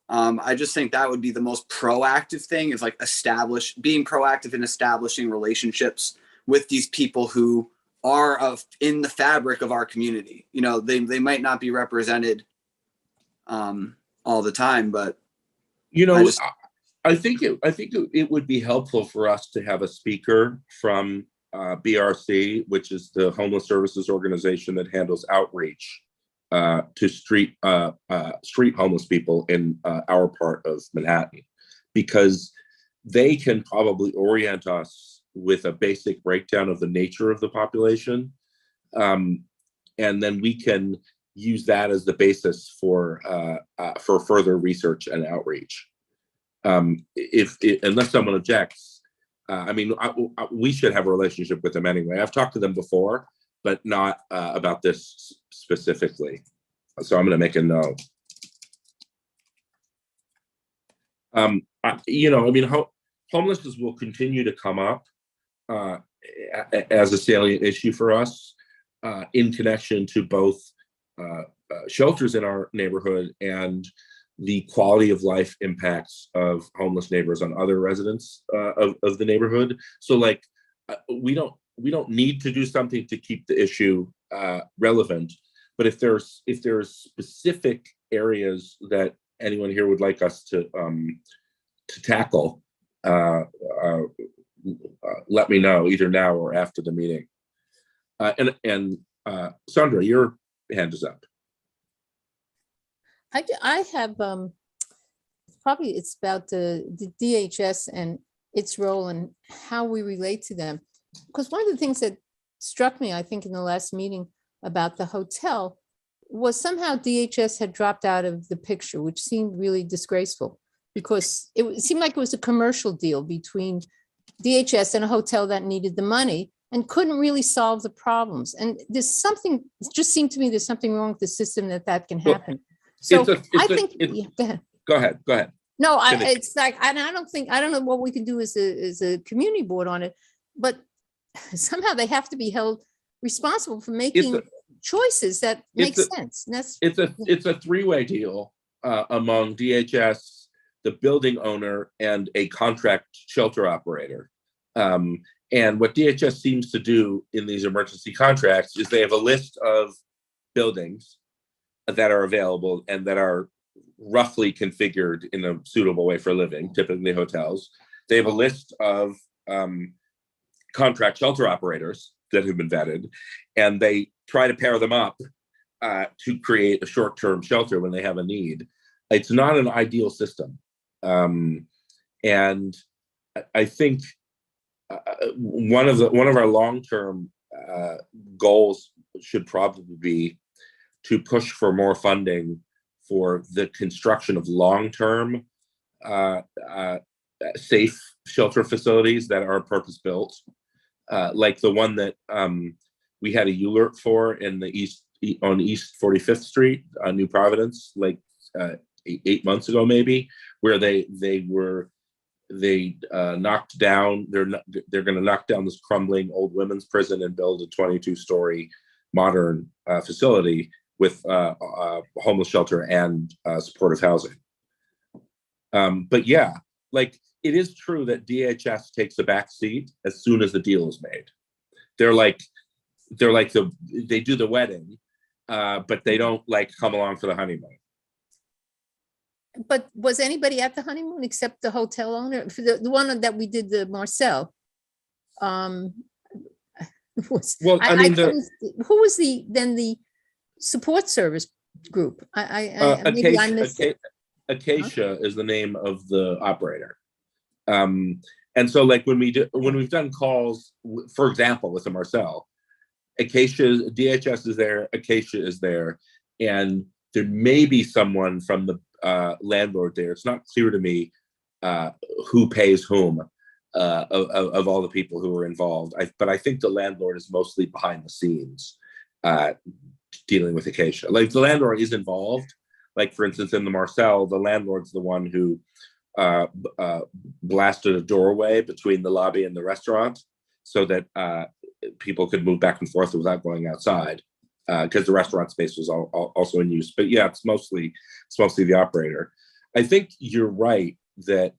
I just think that would be the most proactive thing, is like being proactive in establishing relationships with these people who are in the fabric of our community. They might not be represented all the time, but I think it would be helpful for us to have a speaker from BRC, which is the homeless services organization that handles outreach to street homeless people in our part of Manhattan, because they can probably orient us with a basic breakdown of the nature of the population. And then we can use that as the basis for further research and outreach. Unless someone objects, we should have a relationship with them anyway. I've talked to them before, but not about this specifically. So I'm going to make a note. Homelessness will continue to come up as a salient issue for us in connection to both shelters in our neighborhood and the quality of life impacts of homeless neighbors on other residents of the neighborhood. So we don't need to do something to keep the issue relevant, but if there's specific areas that anyone here would like us to tackle, let me know either now or after the meeting. And Sandra, your hand is up. I have probably it's about the DHS and its role and how we relate to them. Because one of the things that struck me, I think, in the last meeting about the hotel was somehow DHS had dropped out of the picture, which seemed really disgraceful because it seemed like it was a commercial deal between DHS and a hotel that needed the money and couldn't really solve the problems. And there's something, it just seemed to me there's something wrong with the system that can happen. So I think, go ahead. Go ahead. No, it's like, I don't know what we can do as a community board on it, but somehow they have to be held responsible for making choices that make sense. And it's a three-way deal among DHS, the building owner, and a contract shelter operator. And what DHS seems to do in these emergency contracts is they have a list of buildings that are available and that are roughly configured in a suitable way for living, typically hotels. They have a list of contract shelter operators that have been vetted, and they try to pair them up to create a short-term shelter when they have a need. It's not an ideal system. And I think one of our long-term goals should probably be to push for more funding for the construction of long-term safe shelter facilities that are purpose-built, like the one that we had a ULERT for in the on East 45th Street, New Providence, like 8 months ago, maybe, where they knocked down. They're going to knock down this crumbling old women's prison and build a 22-story modern facility with homeless shelter and supportive housing. But yeah, like it is true that DHS takes a back seat as soon as the deal is made. They do the wedding, but they don't come along for the honeymoon. But was anybody at the honeymoon except the hotel owner? For the one that we did, the Marcel. Who was the support service group? Maybe I missed it. Acacia is the name of the operator. And so when we've done calls, for example, with the Marcel, Acacia, DHS is there, Acacia is there, and there may be someone from the landlord there. It's not clear to me who pays whom of all the people who are involved. But I think the landlord is mostly behind the scenes dealing with Acacia. The landlord is involved. For instance, in the Marcel, the landlord's the one who blasted a doorway between the lobby and the restaurant so that people could move back and forth without going outside, because the restaurant space was also in use. But yeah, it's mostly the operator. I think you're right that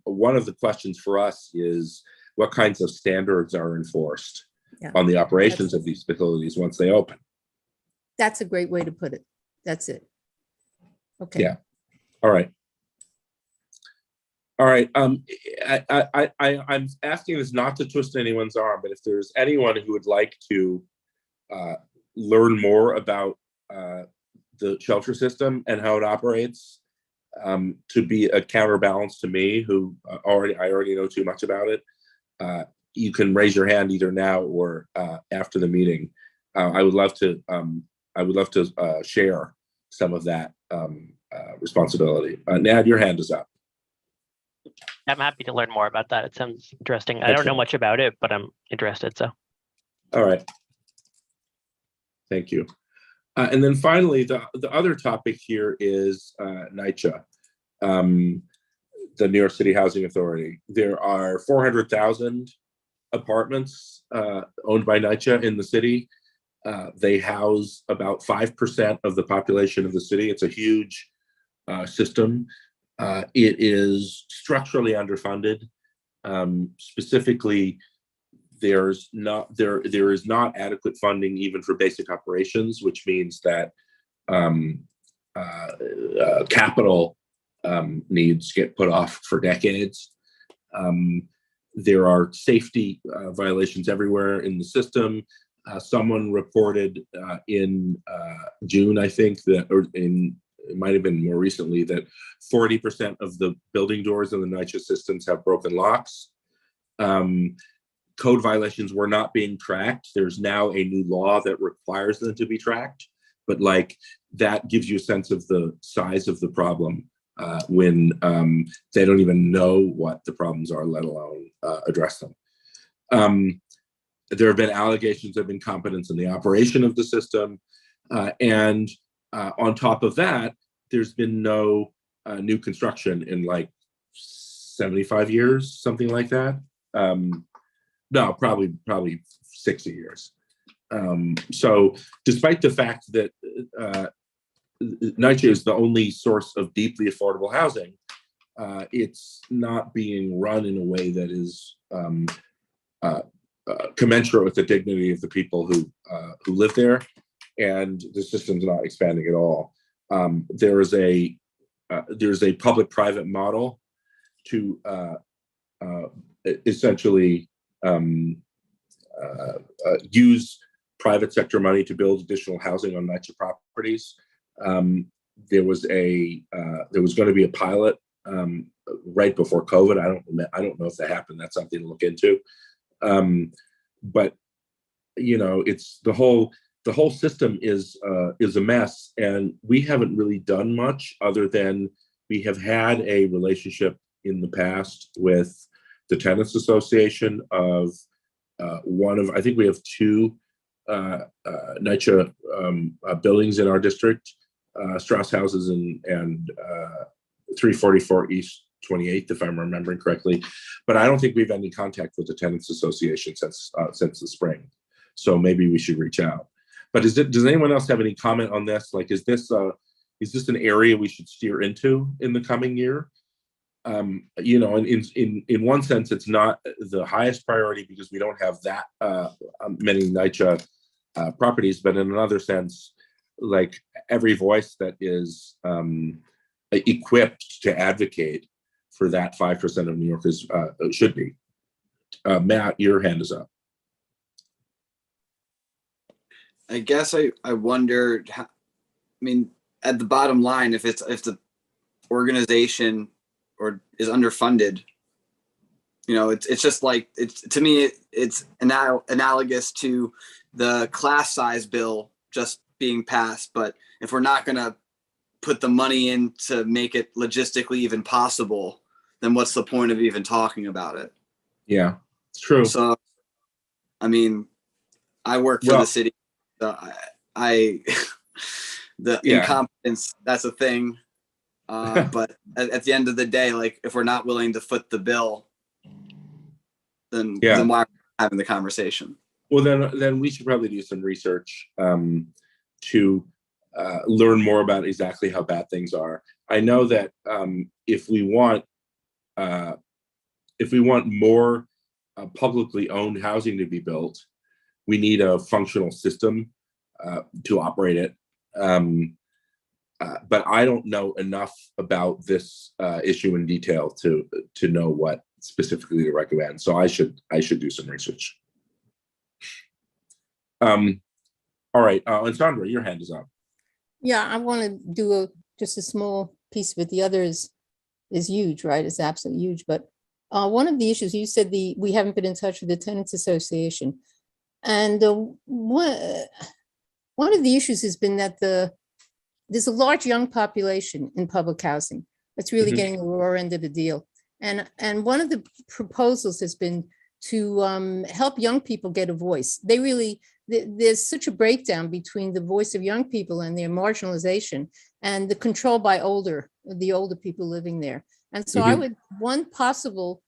one of the questions for us is what kinds of standards are enforced on the operations of these facilities once they open. That's a great way to put it. That's it. Okay. Yeah. All right. I'm asking this not to twist anyone's arm, but if there's anyone who would like to learn more about the shelter system and how it operates, to be a counterbalance to me, who I already know too much about it. You can raise your hand either now or after the meeting. I would love to share some of that responsibility. Nad, your hand is up. I'm happy to learn more about that. It sounds interesting. I don't know much about it, but I'm interested. So, all right. Thank you. And then finally, the other topic here is NYCHA, the New York City Housing Authority. There are 400,000 apartments owned by NYCHA in the city. They house about 5% of the population of the city. It's a huge system. It is structurally underfunded. Specifically, there is not adequate funding even for basic operations, which means that capital needs get put off for decades. There are safety violations everywhere in the system. Someone reported in June, I think, it might have been more recently, that 40% of the building doors in the NYCHA systems have broken locks. Code violations were not being tracked. There's now a new law that requires them to be tracked, but like that gives you a sense of the size of the problem when they don't even know what the problems are, let alone address them. There have been allegations of incompetence in the operation of the system, and on top of that, there's been no new construction in like 75 years, something like that. No, probably 60 years. So despite the fact that NYCHA is the only source of deeply affordable housing, it's not being run in a way that is commensurate with the dignity of the people who live there, and the system's not expanding at all. There's a public-private model to essentially use private sector money to build additional housing on NYCHA properties. There was going to be a pilot right before COVID. I don't know if that happened. That's something to look into. But it's the whole system is a mess, and we haven't really done much other than we have had a relationship in the past with the Tenants Association of I think we have two NYCHA buildings in our district, Strauss houses and 344 East 28th, if I'm remembering correctly. But I don't think we've had any contact with the Tenants Association since the spring. So maybe we should reach out. But does anyone else have any comment on this? Like, is this an area we should steer into in the coming year? In one sense, it's not the highest priority because we don't have that many NYCHA properties. But in another sense, like every voice that is equipped to advocate for that 5% of New Yorkers should be. Matt, your hand is up. I guess I wondered, at the bottom line, if the organization is underfunded, it's just like, to me, it's analogous to the class size bill just being passed. But if we're not going to put the money in to make it logistically even possible, then what's the point of even talking about it? Yeah, it's true. So, I work for the city. So incompetence, that's a thing. But at the end of the day, like if we're not willing to foot the bill, then why are we having the conversation? Well, then we should probably do some research to learn more about exactly how bad things are. I know that if we want more publicly owned housing to be built, we need a functional system to operate it. But I don't know enough about this issue in detail to know what specifically to recommend. So I should do some research. All right, and Sandra, your hand is up. Yeah, I want to do just a small piece of it. The other is huge, right? It's absolutely huge. But one of the issues you said, we haven't been in touch with the Tenants Association, and one of the issues has been that there's a large young population in public housing that's really getting the raw end of the deal. And one of the proposals has been to help young people get a voice. There's such a breakdown between the voice of young people and their marginalization and the control by the older people living there. And so one possible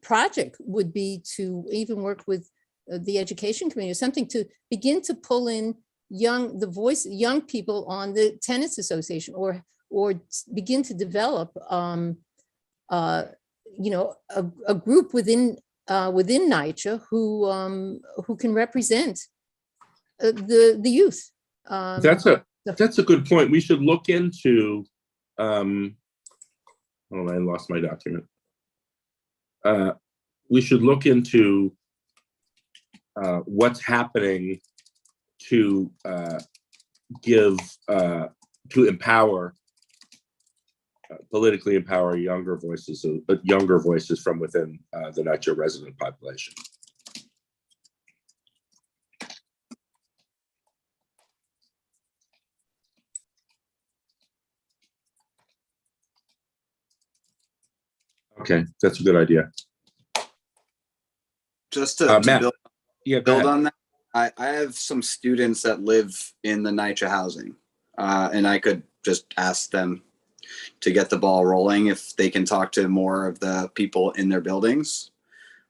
project would be to even work with the education community, something to begin to pull in young people on the Tenants Association, or begin to develop a group within NYCHA who can represent the youth. That's a good point. We should look into. Oh, I lost my document. We should look into what's happening to politically empower younger voices from within the NYCHA resident population. Okay, that's a good idea. Just to Matt, build on that, I have some students that live in the NYCHA housing, and I could just ask them to get the ball rolling if they can talk to more of the people in their buildings,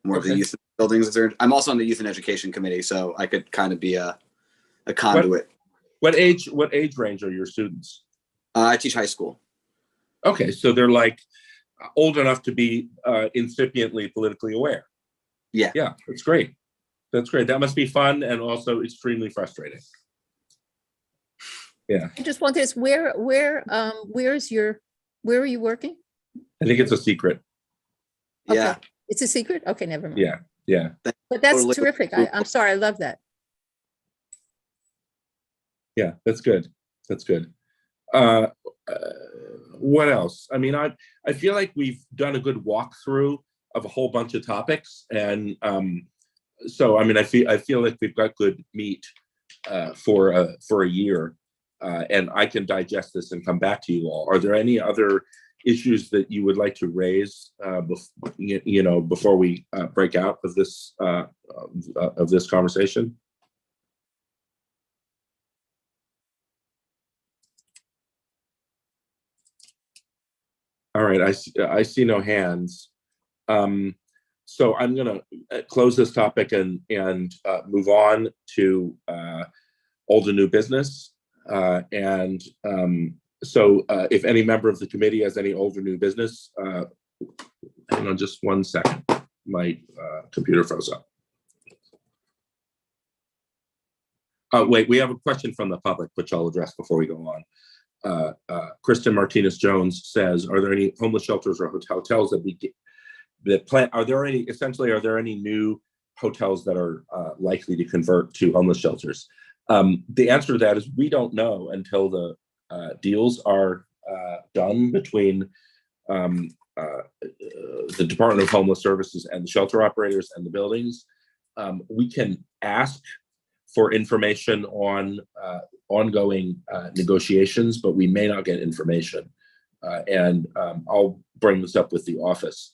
more of the youth buildings. I'm also on the youth and education committee, so I could kind of be a conduit. What age range are your students? I teach high school. Okay, so they're like old enough to be incipiently politically aware. Yeah. Yeah, that's great. That's great. That must be fun and also extremely frustrating. Yeah. I just want this, where are you working? I think it's a secret. Yeah. Okay. It's a secret? Okay, never mind. Yeah. But that's Totally. terrific. I'm sorry, I love that. Yeah, that's good. That's good. What else? I mean, I feel like we've done a good walkthrough of a whole bunch of topics, and so I mean, I feel like we've got good meat for a year, and I can digest this and come back to you all. Are there any other issues that you would like to raise before we break out of this conversation? All right, I see no hands. So I'm going to close this topic and move on to old and new business. So if any member of the committee has any old or new business, hang on just 1 second. My computer froze up. Wait, we have a question from the public, which I'll address before we go on. Kristen Martinez Jones says, are there any homeless shelters or hotels are there any new hotels that are likely to convert to homeless shelters? The answer to that is we don't know until the deals are done between the Department of Homeless Services and the shelter operators and the buildings. We can ask for information on ongoing negotiations, but we may not get information. And I'll bring this up with the office.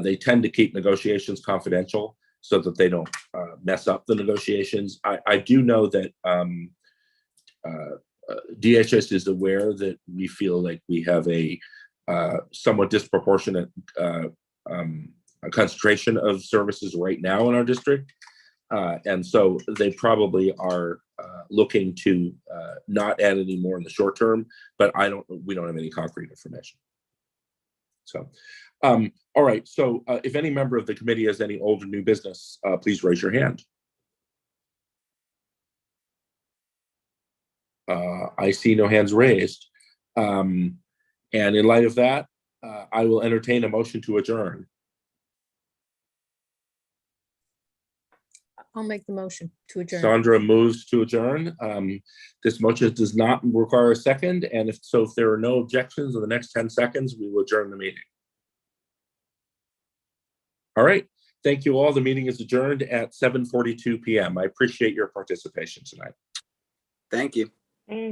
They tend to keep negotiations confidential so that they don't mess up the negotiations. I do know that DHS is aware that we feel like we have a somewhat disproportionate concentration of services right now in our district. And so they probably are looking to not add any more in the short term, but we don't have any concrete information. So, all right. So if any member of the committee has any old or new business, please raise your hand. I see no hands raised. And in light of that, I will entertain a motion to adjourn. I'll make the motion to adjourn. Sandra moves to adjourn. This motion does not require a second, and if there are no objections in the next 10 seconds, we will adjourn the meeting. All right. Thank you all. The meeting is adjourned at 7:42 p.m. I appreciate your participation tonight. Thank you.